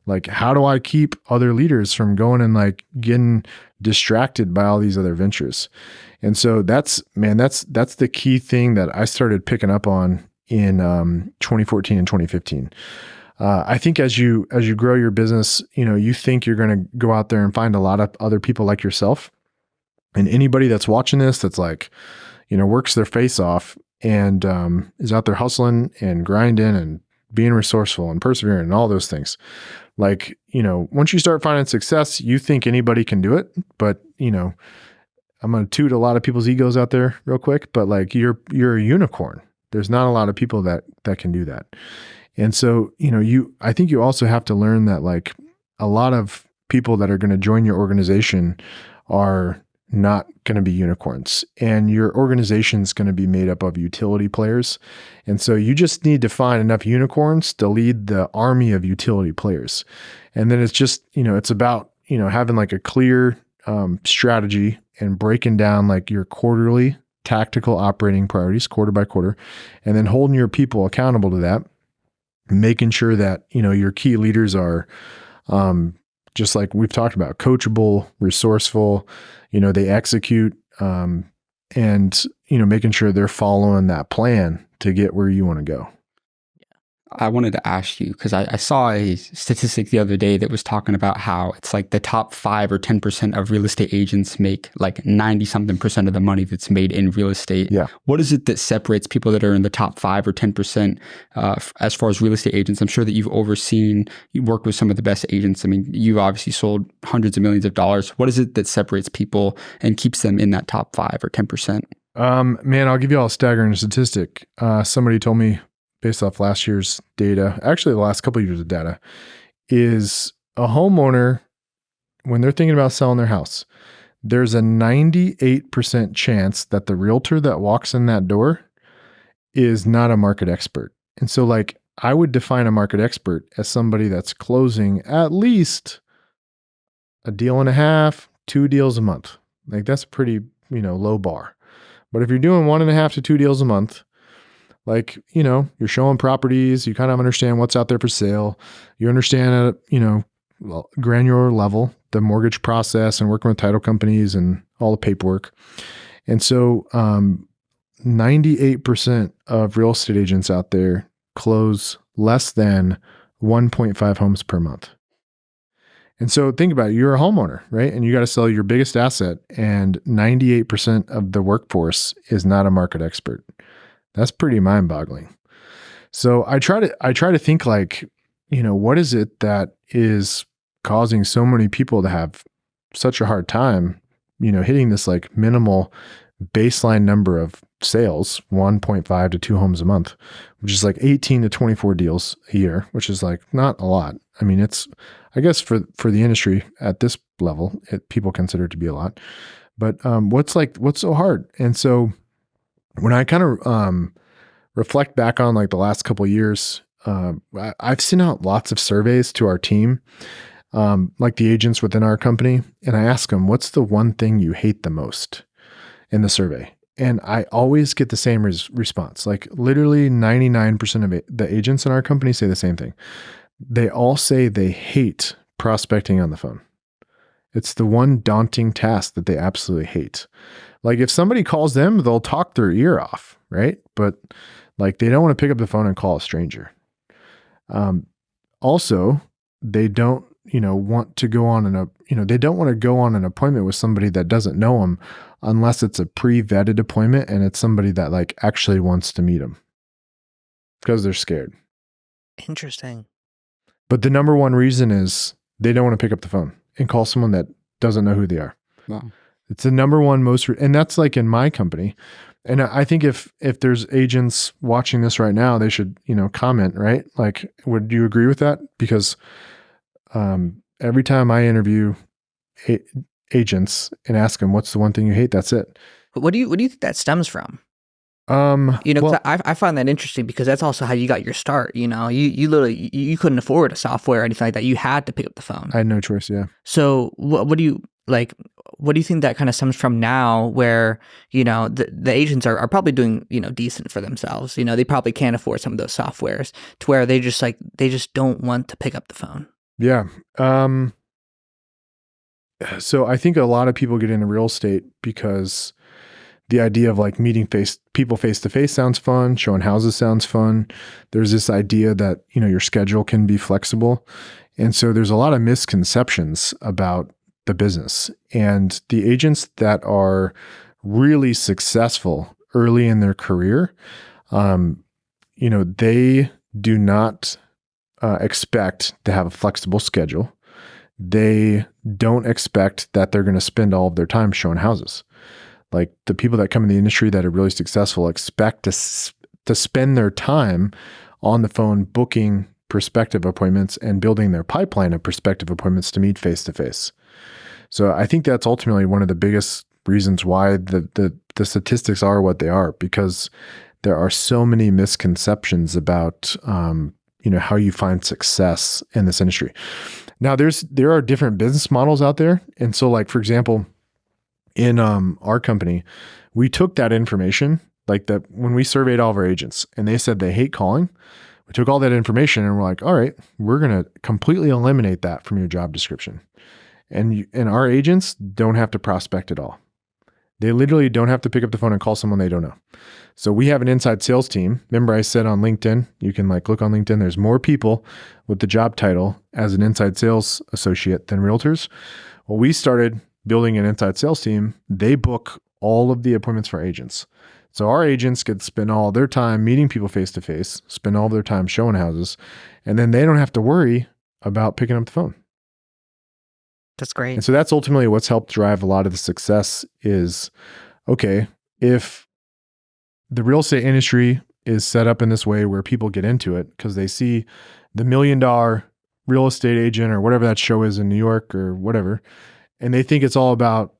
like how do I keep other leaders from going and like getting distracted by all these other ventures? And so that's the key thing that I started picking up on in 2014 and 2015. I think as you grow your business, you think you're going to go out there and find a lot of other people like yourself. And anybody that's watching this, that's like, works their face off and is out there hustling and grinding and being resourceful and persevering and all those things. Like, once you start finding success, you think anybody can do it. But, I'm going to toot a lot of people's egos out there real quick, but like you're a unicorn. There's not a lot of people that can do that. And so, I think you also have to learn that like a lot of people that are going to join your organization are not going to be unicorns, and your organization is going to be made up of utility players. And so you just need to find enough unicorns to lead the army of utility players. And then it's just, it's about, having like a clear strategy and breaking down like your quarterly tactical operating priorities quarter by quarter, and then holding your people accountable to that, making sure that, your key leaders are, just like we've talked about, coachable, resourceful, they execute, and, making sure they're following that plan to get where you want to go. I wanted to ask you, because I saw a statistic the other day that was talking about how it's like the top 5 or 10% of real estate agents make like 90-something% of the money that's made in real estate. Yeah. What is it that separates people that are in the top 5 or 10% as far as real estate agents? I'm sure that you work with some of the best agents. I mean, you've obviously sold hundreds of millions of dollars. What is it that separates people and keeps them in that top 5 or 10%? Man, I'll give you all a staggering statistic. Somebody told me, based off last year's data, actually the last couple of years of data, is a homeowner, when they're thinking about selling their house, there's a 98% chance that the realtor that walks in that door is not a market expert. And so like I would define a market expert as somebody that's closing at least a deal and a half, 2 deals a month. Like that's a pretty, low bar. But if you're doing 1.5 to 2 deals a month, like, you're showing properties, you kind of understand what's out there for sale. You understand at, granular level, the mortgage process and working with title companies and all the paperwork. And so 98% of real estate agents out there close less than 1.5 homes per month. And so think about it, you're a homeowner, right? And you got to sell your biggest asset, and 98% of the workforce is not a market expert. That's pretty mind-boggling. So I try to think like, what is it that is causing so many people to have such a hard time, hitting this like minimal baseline number of sales, 1.5 to 2 homes a month, which is like 18 to 24 deals a year, which is like not a lot. I mean, it's, I guess for the industry at this level, people consider it to be a lot, but what's so hard? And so when I kind of reflect back on like the last couple of years, I've sent out lots of surveys to our team, like the agents within our company, and I ask them, what's the one thing you hate the most in the survey? And I always get the same response. Like literally 99% of the agents in our company say the same thing. They all say they hate prospecting on the phone. It's the one daunting task that they absolutely hate. Like if somebody calls them, they'll talk their ear off, right? But like they don't want to pick up the phone and call a stranger. Also, they don't, want to go on they don't want to go on an appointment with somebody that doesn't know them unless it's a pre-vetted appointment and it's somebody that like actually wants to meet them because they're scared. Interesting. But the number one reason is they don't want to pick up the phone and call someone that doesn't know who they are. Wow. It's the number one and that's like in my company. And I think if there's agents watching this right now, they should, comment, right? Like, would you agree with that? Because every time I interview agents and ask them, what's the one thing you hate? That's it. But what do you think that stems from? Well, I find that interesting because that's also how you got your start. You literally, you couldn't afford a software or anything like that. You had to pick up the phone. I had no choice. Yeah. So what do you like? What do you think that kind of stems from now where, the agents are probably doing, decent for themselves. They probably can't afford some of those softwares to where they just don't want to pick up the phone. Yeah. So I think a lot of people get into real estate because the idea of like meeting people face to face sounds fun. Showing houses sounds fun. There's this idea that, your schedule can be flexible. And so there's a lot of misconceptions about the business. And the agents that are really successful early in their career, they do not expect to have a flexible schedule. They don't expect that they're going to spend all of their time showing houses. Like the people that come in the industry that are really successful expect to spend their time on the phone booking prospective appointments and building their pipeline of prospective appointments to meet face to face. So I think that's ultimately one of the biggest reasons why the statistics are what they are, because there are so many misconceptions about how you find success in this industry. Now there are different business models out there. And so like, for example, in our company, we took that information, like that when we surveyed all of our agents and they said they hate calling, we took all that information and we're like, all right, we're going to completely eliminate that from your job description. And our agents don't have to prospect at all. They literally don't have to pick up the phone and call someone they don't know. So we have an inside sales team. Remember I said on LinkedIn, you can like look on LinkedIn, there's more people with the job title as an inside sales associate than realtors. Well, we started building an inside sales team. They book all of the appointments for agents. So our agents get to spend all their time meeting people face to face, spend all their time showing houses, and then they don't have to worry about picking up the phone. That's great. And so that's ultimately what's helped drive a lot of the success is, okay, if the real estate industry is set up in this way where people get into it because they see the $1 million real estate agent or whatever that show is in New York or whatever, and they think it's all about,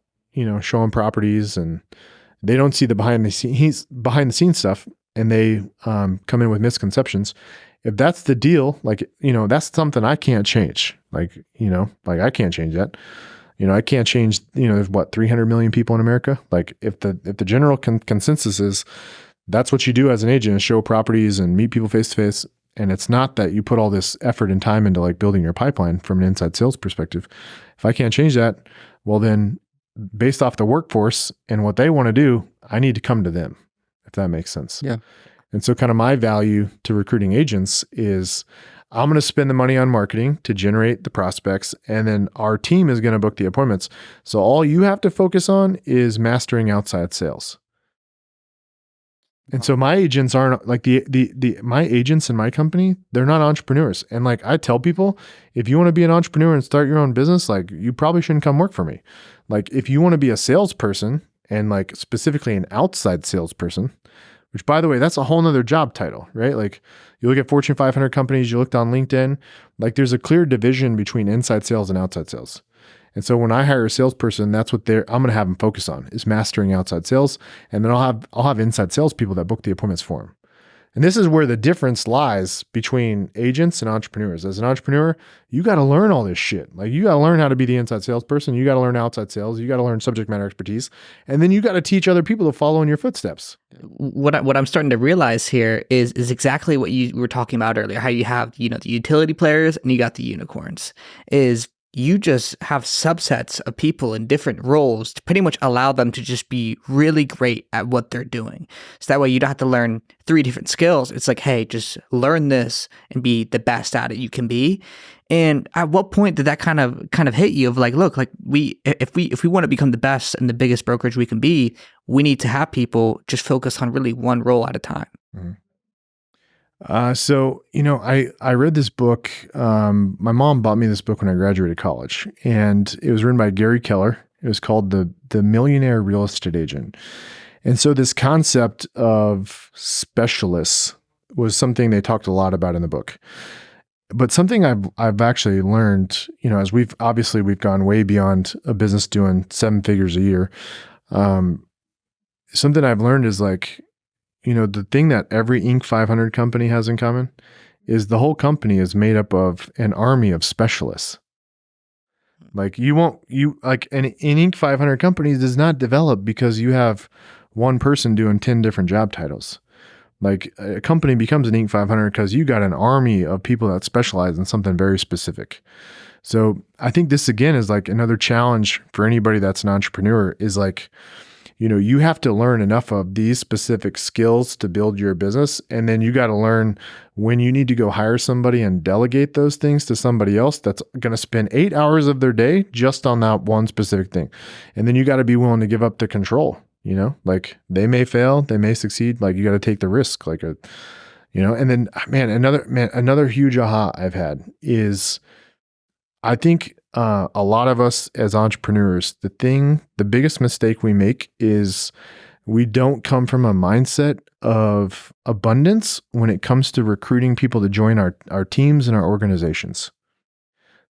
showing properties, and they don't see the behind the scenes stuff, and they come in with misconceptions. If that's the deal, like, that's something I can't change. Like I can't change that. I can't change, there's 300 million people in America. Like if the general consensus is that's what you do as an agent is show properties and meet people face to face. And it's not that you put all this effort and time into like building your pipeline from an inside sales perspective. If I can't change that, well then based off the workforce and what they want to do, I need to come to them, if that makes sense. Yeah. And so kind of my value to recruiting agents is I'm going to spend the money on marketing to generate the prospects, and then our team is going to book the appointments. So all you have to focus on is mastering outside sales. And so my agents aren't like my agents in my company, they're not entrepreneurs. And like I tell people, if you want to be an entrepreneur and start your own business, like you probably shouldn't come work for me. Like if you want to be a salesperson, and like specifically an outside salesperson, which by the way, that's a whole nother job title, right? Like you look at Fortune 500 companies, you looked on LinkedIn, like there's a clear division between inside sales and outside sales. And so when I hire a salesperson, that's what I'm going to have them focus on is mastering outside sales. And then I'll have inside sales people that book the appointments for them. And this is where the difference lies between agents and entrepreneurs. As an entrepreneur, you got to learn all this shit. Like you got to learn how to be the inside salesperson. You got to learn outside sales. You got to learn subject matter expertise. And then you got to teach other people to follow in your footsteps. What I'm starting to realize here is exactly what you were talking about earlier, how you have, the utility players and you got the unicorns. Is you just have subsets of people in different roles to pretty much allow them to just be really great at what they're doing. So that way you don't have to learn 3 different skills. It's like, hey, just learn this and be the best at it you can be. And at what point did that kind of hit you of like, look, like if we want to become the best and the biggest brokerage we can be, we need to have people just focus on really one role at a time. Mm-hmm. So, I read this book. My mom bought me this book when I graduated college, and it was written by Gary Keller. It was called The Millionaire Real Estate Agent. And so this concept of specialists was something they talked a lot about in the book. But something I've actually learned, as we've gone way beyond a business doing 7 figures a year. Something I've learned is like, the thing that every Inc. 500 company has in common is the whole company is made up of an army of specialists. Like an Inc. 500 company does not develop because you have one person doing 10 different job titles. Like a company becomes an Inc. 500 because you got an army of people that specialize in something very specific. So I think this again is like another challenge for anybody that's an entrepreneur is like, you have to learn enough of these specific skills to build your business. And then you got to learn when you need to go hire somebody and delegate those things to somebody else that's going to spend 8 hours of their day just on that one specific thing. And then you got to be willing to give up the control, like they may fail, they may succeed. Like you got to take the risk, and then another huge aha I've had is I think a lot of us as entrepreneurs, the biggest mistake we make is we don't come from a mindset of abundance when it comes to recruiting people to join our teams and our organizations.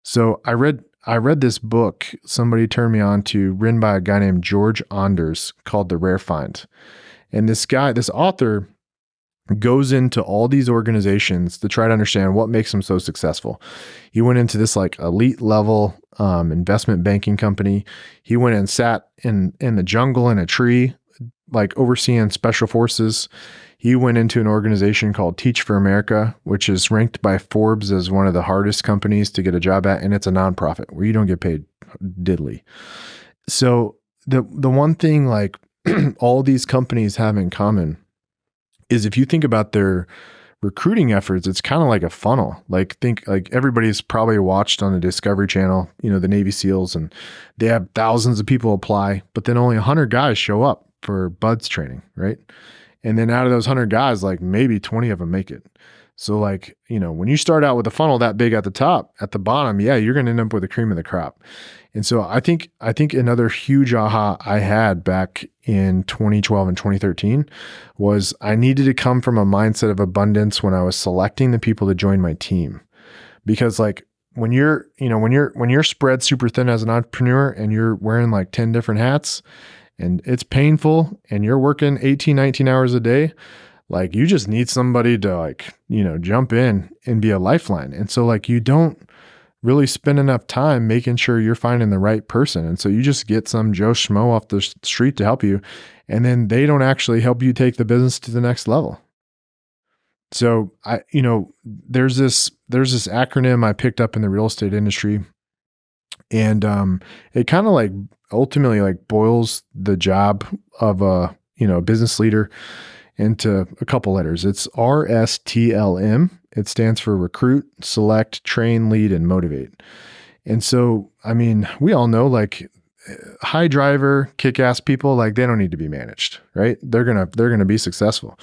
So I read this book somebody turned me on to, written by a guy named George Anders, called The Rare Find. And this author goes into all these organizations to try to understand what makes them so successful. He went into this like elite level investment banking company. He went and sat in the jungle in a tree, like overseeing special forces. He went into an organization called Teach for America, which is ranked by Forbes as one of the hardest companies to get a job at. And it's a nonprofit where you don't get paid diddly. So the one thing like all these companies have in common is if you think about their recruiting efforts, it's kind of like a funnel. Like everybody's probably watched on the Discovery Channel, the Navy SEALs, and they have thousands of people apply, but then only 100 guys show up for BUDS training, right? And then out of those 100 guys, like maybe 20 of them make it. So like, when you start out with a funnel that big at the top, at the bottom, yeah, you're going to end up with the cream of the crop. And so I think another huge aha I had back in 2012 and 2013 was I needed to come from a mindset of abundance when I was selecting the people to join my team. Because like when you're spread super thin as an entrepreneur and you're wearing like 10 different hats and it's painful and you're working 18, 19 hours a day, like you just need somebody to like, jump in and be a lifeline. And so like you don't really spend enough time making sure you're finding the right person. And so you just get some Joe Schmo off the street to help you. And then they don't actually help you take the business to the next level. So there's this acronym I picked up in the real estate industry. And it kind of like ultimately like boils the job of a business leader into a couple letters. It's RSTLM. It stands for recruit, select, train, lead, and motivate. And so, we all know like high driver, kick-ass people, like they don't need to be managed, right? They're going to be successful.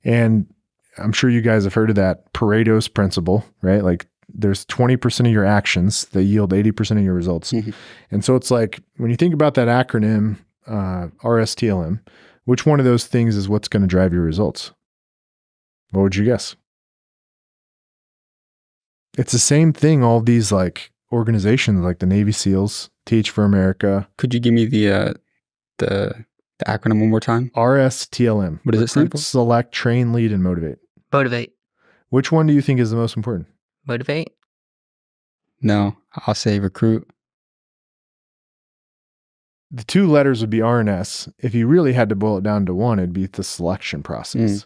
And I'm sure you guys have heard of that Pareto's principle, right? Like there's 20% of your actions that yield 80% of your results. Mm-hmm. And so it's like, when you think about that acronym, RSTLM, which one of those things is what's going to drive your results? What would you guess? It's the same thing. All these like organizations like the Navy SEALs, Teach for America. Could you give me the acronym one more time? RSTLM. What does it stand for? Select, train, lead, and motivate. Motivate. Which one do you think is the most important? Motivate. No, I'll say recruit. The two letters would be R and S. If you really had to boil it down to one, it'd be the selection process.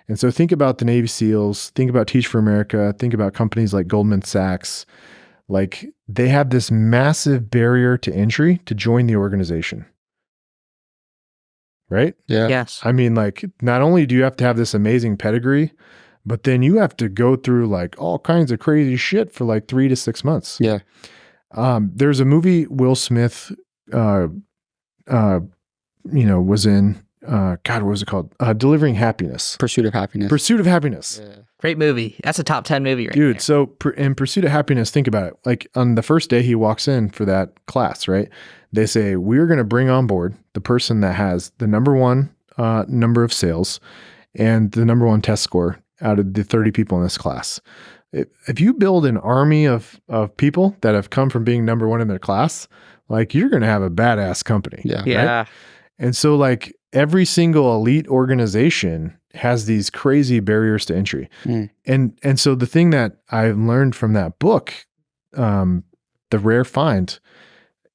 And so think about the Navy SEALs, think about Teach for America, think about companies like Goldman Sachs. Like they have this massive barrier to entry to join the organization. Right? Yeah. Yes. Like not only do you have to have this amazing pedigree, but then you have to go through like all kinds of crazy shit for like 3 to 6 months. Yeah. There's a movie Will Smith, was in, what was it called? Delivering Happiness. Pursuit of Happiness. Pursuit of Happiness. Yeah. Great movie. That's a top 10 movie right Dude, there. so in Pursuit of Happiness, think about it. Like on the first day he walks in for that class, right? They say, we're going to bring on board the person that has the number one number of sales and the number one test score out of the 30 people in this class. If you build an army of people that have come from being number one in their class, like you're going to have a badass company. Yeah. Yeah. Right? And so like every single elite organization has these crazy barriers to entry. And so the thing that I learned from that book, The Rare Find,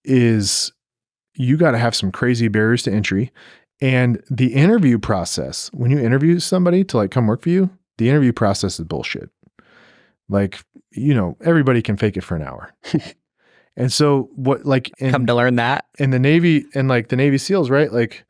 is you got to have some crazy barriers to entry. And the interview process, when you interview somebody to like come work for you, the interview process is bullshit. Like, everybody can fake it for an hour. And so what, like, Come to learn that. in the Navy and like the Navy SEALs, right? Like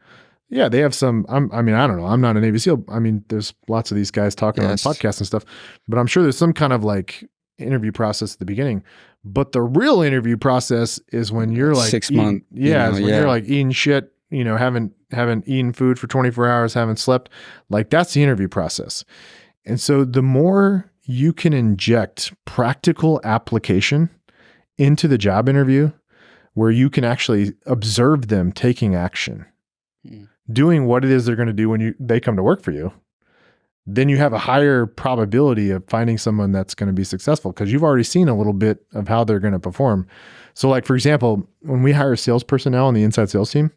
Yeah, they have some. I mean, I don't know. I'm not a Navy SEAL. I mean, there's lots of these guys talking on podcasts and stuff, but I'm sure there's some kind of like interview process at the beginning. But the real interview process is when you're like 6 months. Yeah, is when you're like eating shit. Haven't eaten food for 24 hours, haven't slept. Like that's the interview process. And so the more you can inject practical application into the job interview, where you can actually observe them taking action. Doing what it is they're going to do when they come to work for you, then you have a higher probability of finding someone that's going to be successful because you've already seen a little bit of how they're going to perform. So like, for example, when we hire sales personnel on the inside sales team,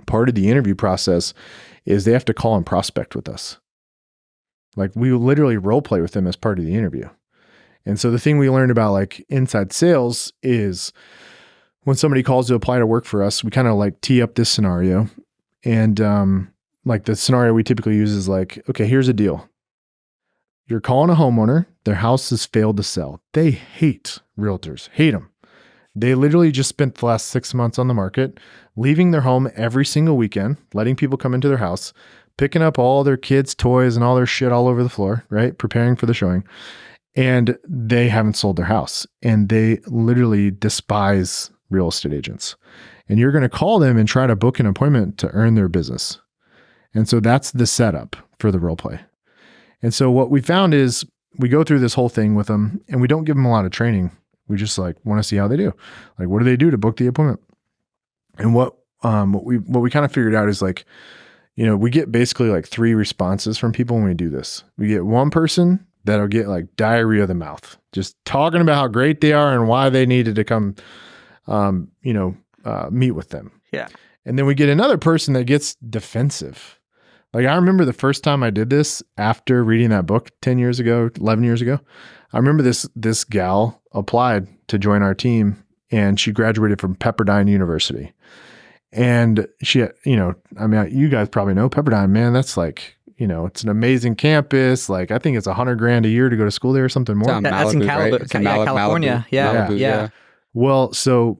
part of the interview process is they have to call and prospect with us. Like we literally role play with them as part of the interview. And so the thing we learned about like inside sales is when somebody calls to apply to work for us, we kind of like tee up this scenario. And like the scenario we typically use is like, okay, here's a deal. You're calling a homeowner. Their house has failed to sell. They hate realtors, hate them. They literally just spent the last 6 months on the market, leaving their home every single weekend, letting people come into their house, picking up all their kids' toys and all their shit all over the floor, right? Preparing for the showing. And they haven't sold their house. And they literally despise real estate agents. And you're going to call them and try to book an appointment to earn their business. And so that's the setup for the role play. And so what we found is we go through this whole thing with them and we don't give them a lot of training. We just like want to see how they do. Like, what do they do to book the appointment? And what we kind of figured out is like, we get basically like 3 responses from people when we do this. We get one person that'll get like diarrhea of the mouth, just talking about how great they are and why they needed to come, meet with them. Yeah. And then we get another person that gets defensive. Like I remember the first time I did this after reading that book 10 years ago, 11 years ago, I remember this gal applied to join our team and she graduated from Pepperdine University. And she, you guys probably know Pepperdine, man. That's like, it's an amazing campus. Like I think it's $100,000 a year to go to school there or something more. That's in California. Malibu, Yeah. Well, so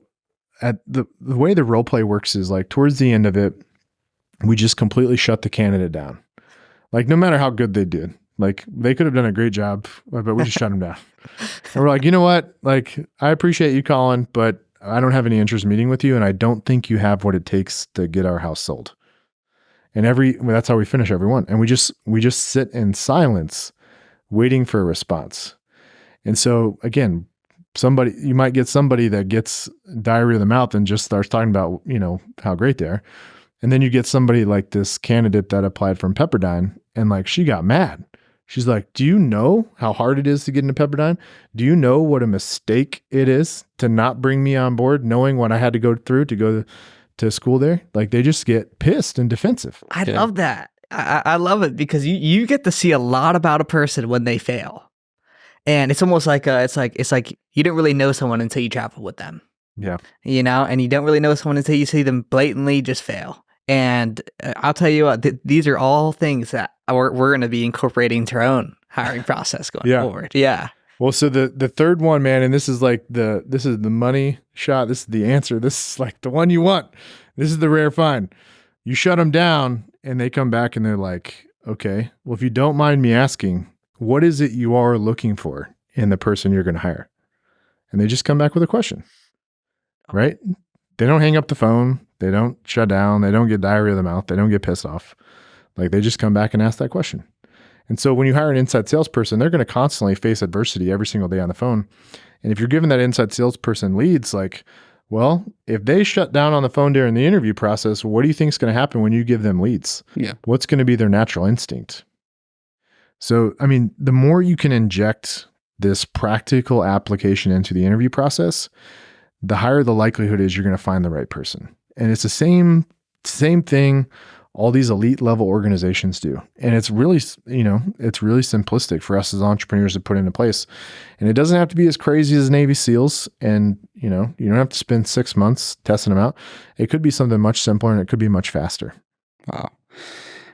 at the way the role play works is like towards the end of it, we just completely shut the candidate down. Like no matter how good they did, like they could have done a great job, but we just shut them down. And we're like, you know what? Like I appreciate you calling, but I don't have any interest in meeting with you. And I don't think you have what it takes to get our house sold. And that's how we finish every one. And we just sit in silence waiting for a response. And so again, you might get somebody that gets diarrhea of the mouth and just starts talking about, how great they are. And then you get somebody like this candidate that applied from Pepperdine and like, she got mad. She's like, do you know how hard it is to get into Pepperdine? Do you know what a mistake it is to not bring me on board, knowing what I had to go through to go to school there? Like they just get pissed and defensive. I love that. I love it because you get to see a lot about a person when they fail. And it's almost like it's like you don't really know someone until you travel with them. Yeah. And you don't really know someone until you see them blatantly just fail. And I'll tell you what, these are all things that we're going to be incorporating into our own hiring process going forward. Yeah. Well, so the third one, man, and this is the money shot. This is the answer. This is like the one you want. This is the rare find. You shut them down and they come back and they're like, okay, well, if you don't mind me asking, what is it you are looking for in the person you're going to hire? And they just come back with a question, right? They don't hang up the phone. They don't shut down. They don't get diarrhea of the mouth. They don't get pissed off. Like they just come back and ask that question. And so when you hire an inside salesperson, they're going to constantly face adversity every single day on the phone. And if you're giving that inside salesperson leads, like, well, if they shut down on the phone during the interview process, what do you think is going to happen when you give them leads? Yeah. What's going to be their natural instinct? So, I mean, the more you can inject this practical application into the interview process, the higher the likelihood is you're going to find the right person. And it's the same thing all these elite level organizations do. And it's really, it's really simplistic for us as entrepreneurs to put into place. And it doesn't have to be as crazy as Navy SEALs. And, you don't have to spend 6 months testing them out. It could be something much simpler and it could be much faster. Wow.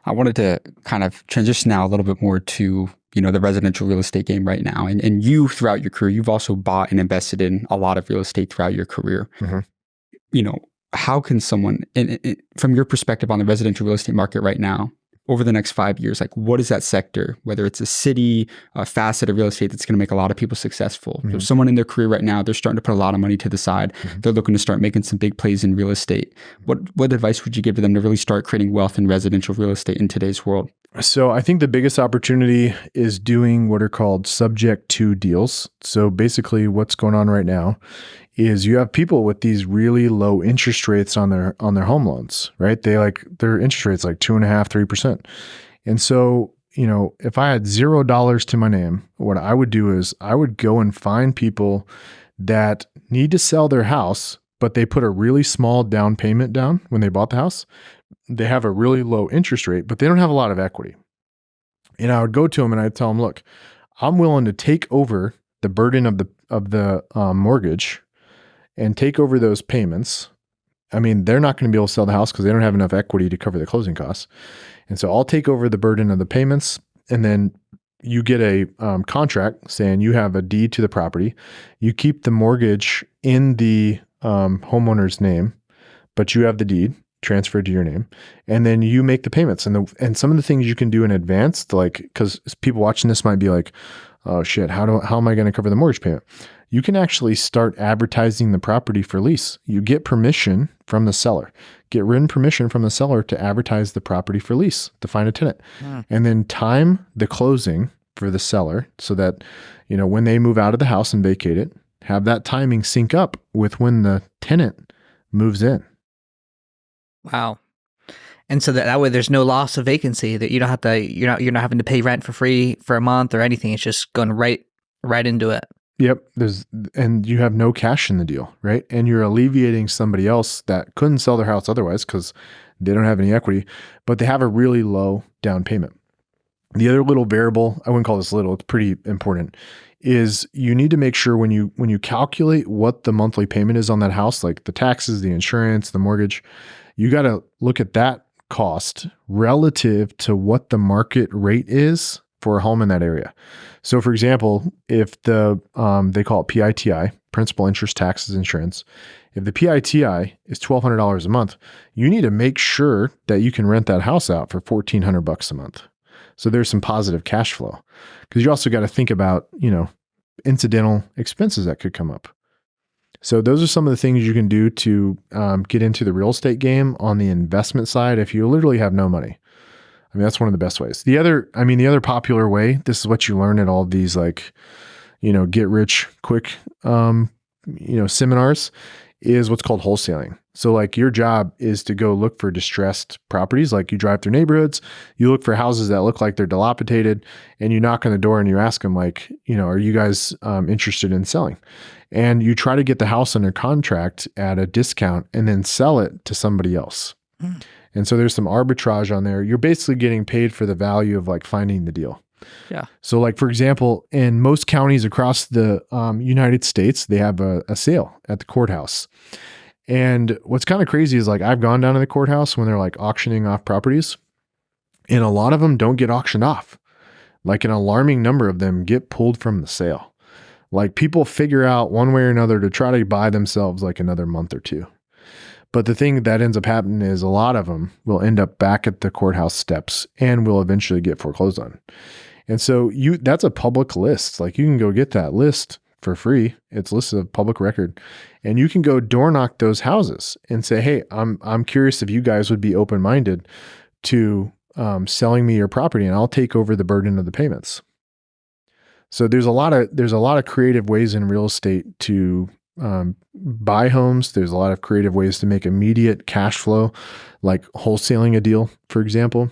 I wanted to kind of transition now a little bit more to, the residential real estate game right now. And you, throughout your career, you've also bought and invested in a lot of real estate throughout your career. Mm-hmm. how can someone, from your perspective on the residential real estate market right now, over the next 5 years, like what is that sector, whether it's a city, a facet of real estate that's going to make a lot of people successful? So someone in their career right now, they're starting to put a lot of money to the side. They're looking to start making some big plays in real estate. What advice would you give to them to really start creating wealth in residential real estate in today's world? So I think the biggest opportunity is doing what are called subject to deals. So basically what's going on right now is you have people with these really low interest rates on their home loans, right? Their interest rates like 2.5%, 3%. And so, if I had $0 to my name, what I would do is I would go and find people that need to sell their house, but they put a really small down payment down when they bought the house. They have a really low interest rate, but they don't have a lot of equity. And I would go to them and I'd tell them, look, I'm willing to take over the burden of the mortgage and take over those payments. I mean, they're not going to be able to sell the house because they don't have enough equity to cover the closing costs. And so I'll take over the burden of the payments, and then you get a contract saying you have a deed to the property. You keep the mortgage in the homeowner's name, but you have the deed transferred to your name, and then you make the payments. And some of the things you can do in advance, like, because people watching this might be like, oh shit, how am I going to cover the mortgage payment? You can actually start advertising the property for lease. You get permission from the seller, get written permission from the seller to advertise the property for lease, to find a tenant, and then time the closing for the seller so that, when they move out of the house and vacate it, have that timing sync up with when the tenant moves in. Wow. And so that way there's no loss of vacancy, that you don't have to, you're not having to pay rent for free for a month or anything. It's just going right into it. Yep. And you have no cash in the deal, right? And you're alleviating somebody else that couldn't sell their house otherwise because they don't have any equity, but they have a really low down payment. The other little variable, I wouldn't call this little, it's pretty important, is you need to make sure when you calculate what the monthly payment is on that house, like the taxes, the insurance, the mortgage, you got to look at that cost relative to what the market rate is for a home in that area. So for example, if they call it PITI, principal, interest, taxes, insurance, if the PITI is $1,200 a month, you need to make sure that you can rent that house out for $1,400 a month. So there's some positive cash flow, because you also got to think about, incidental expenses that could come up. So those are some of the things you can do to get into the real estate game on the investment side if you literally have no money. I mean, that's one of the best ways. The other popular way, this is what you learn at all of these get rich quick, seminars, is what's called wholesaling. So like your job is to go look for distressed properties. Like you drive through neighborhoods, you look for houses that look like they're dilapidated, and you knock on the door and you ask them like, are you guys interested in selling? And you try to get the house under contract at a discount and then sell it to somebody else. And so there's some arbitrage on there. You're basically getting paid for the value of like finding the deal. Yeah. So like, for example, in most counties across the United States, they have a sale at the courthouse. And what's kind of crazy is like, I've gone down to the courthouse when they're like auctioning off properties, and a lot of them don't get auctioned off. Like an alarming number of them get pulled from the sale. Like people figure out one way or another to try to buy themselves like another month or two. But the thing that ends up happening is a lot of them will end up back at the courthouse steps and will eventually get foreclosed on. And so that's a public list. Like you can go get that list for free. It's listed as public record. And you can go door knock those houses and say, hey, I'm curious if you guys would be open-minded to selling me your property, and I'll take over the burden of the payments. So there's a lot of creative ways in real estate to buy homes. There's a lot of creative ways to make immediate cash flow, like wholesaling a deal, for example.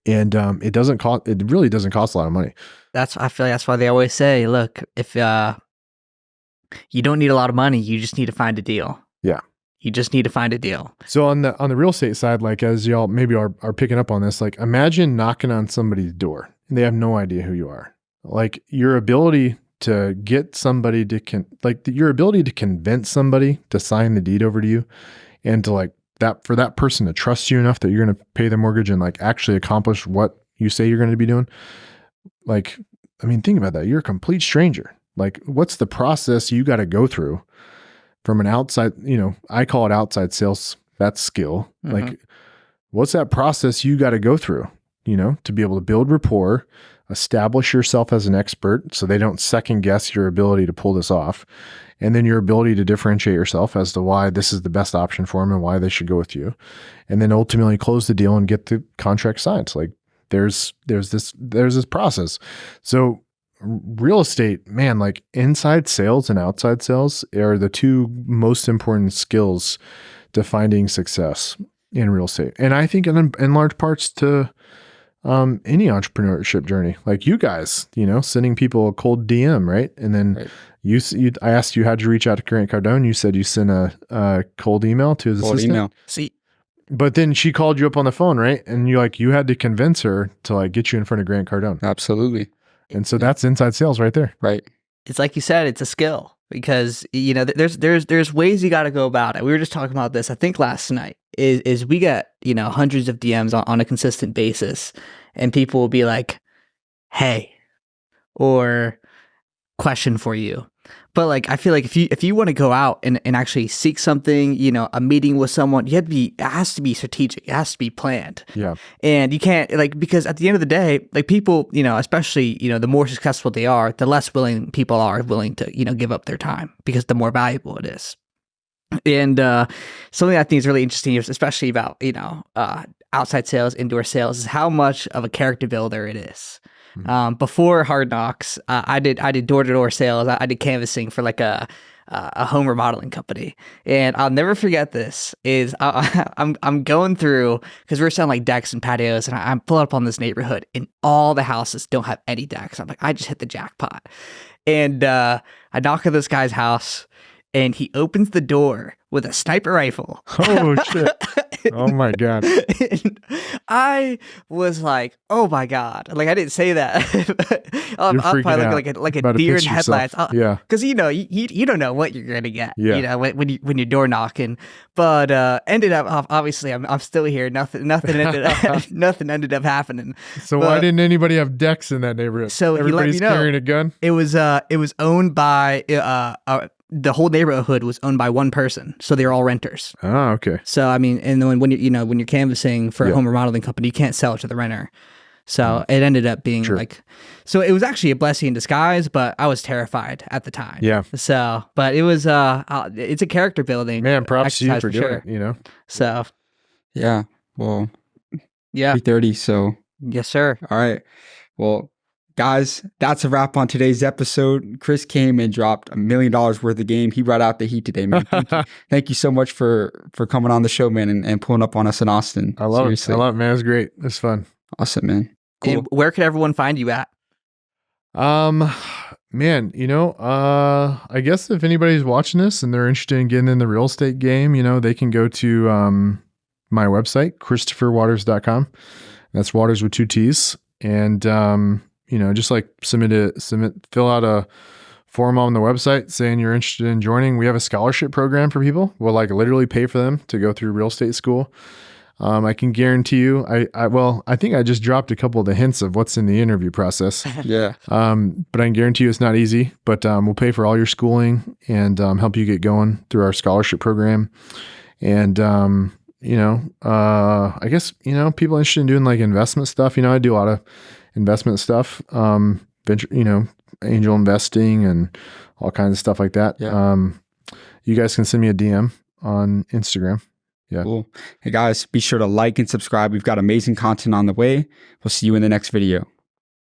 And it really doesn't cost a lot of money. I feel like that's why they always say, look, if you don't need a lot of money, you just need to find a deal. Yeah. You just need to find a deal. So on the real estate side, like as y'all maybe are picking up on this, like imagine knocking on somebody's door and they have no idea who you are. Like your ability to get somebody your ability to convince somebody to sign the deed over to you, and to like that, for that person to trust you enough that you're going to pay the mortgage and like actually accomplish what you say you're going to be doing. Like, I mean, think about that. You're a complete stranger. Like, what's the process you got to go through from an outside, I call it outside sales. That's skill. Mm-hmm. Like, what's that process you got to go through, to be able to build rapport, establish yourself as an expert so they don't second guess your ability to pull this off. And then your ability to differentiate yourself as to why this is the best option for them and why they should go with you. And then ultimately close the deal and get the contract signed. So like there's this process. So real estate, man, like inside sales and outside sales are the two most important skills to finding success in real estate. And I think in large parts to any entrepreneurship journey, like you guys, sending people a cold DM, right? And then I asked you, how'd you reach out to Grant Cardone? You said you sent a cold email to his assistant. See, but then she called you up on the phone, right? And you had to convince her to like get you in front of Grant Cardone. Absolutely. And so that's inside sales right there. Right. it's like you said, it's a skill because, you know, there's ways you got to go about it. We were just talking about this, I think last night, is we get, you know, hundreds of DMs on a consistent basis, and people will be like, hey, or question for you. But like, I feel like if you want to go out and actually seek something, you know, a meeting with someone, it has to be strategic. It has to be planned. Yeah. And you can't because at the end of the day, like people, you know, especially, you know, the more successful they are, the less willing people are to, you know, give up their time because the more valuable it is. And something I think is really interesting, especially about, you know, outside sales, indoor sales, is how much of a character builder it is. Before Hard Knocks, I did door-to-door sales. I did canvassing for like a home remodeling company, and I'll never forget this. I'm going through because we're selling like decks and patios, and I'm pulling up on this neighborhood, and all the houses don't have any decks. I'm like, I just hit the jackpot, and I knock on this guy's house, and he opens the door with a sniper rifle. Oh shit. Oh my God. And I was like, oh my God. Like, I didn't say that. I'll probably look like a deer in headlights. Yeah. Because, you know, you don't know what you're going to get, yeah. you know, when you're door knocking. But ended up, obviously, I'm still here. Nothing ended up happening. So why didn't anybody have decks in that neighborhood? So everybody's he let me know, carrying a gun? It was owned by the whole neighborhood was owned by one person, so they're all renters. Oh, okay. So I mean, and then when you're canvassing for a home remodeling company, you can't sell it to the renter. So it ended up being so it was actually a blessing in disguise, but I was terrified at the time. Yeah. So, but it was it's a character building. Man, props to you for doing it. You know. So. Yeah. Well. Yeah. 3:30. So. Yes, sir. All right. Well. Guys, that's a wrap on today's episode. Chris came and dropped $1 million worth of game. He brought out the heat today, man. Thank you so much for coming on the show, man, and pulling up on us in Austin. I love it. I love it, man. It was great. It was fun. Awesome, man. Cool. And where could everyone find you at? Man, you know, I guess if anybody's watching this and they're interested in getting in the real estate game, you know, they can go to my website, christopherwaters.com. That's Waters with 2 T's. And you know, just like fill out a form on the website saying you're interested in joining. We have a scholarship program for people. We'll like literally pay for them to go through real estate school. I can guarantee you, I think I just dropped a couple of the hints of what's in the interview process. Yeah. But I can guarantee you it's not easy, but we'll pay for all your schooling and help you get going through our scholarship program. And, you know, I guess, you know, people interested in doing like investment stuff, you know, I do a lot of investment stuff, venture, you know, angel investing and all kinds of stuff like that. Yeah. You guys can send me a DM on Instagram. Yeah. Cool. Hey guys, be sure to like and subscribe. We've got amazing content on the way. We'll see you in the next video.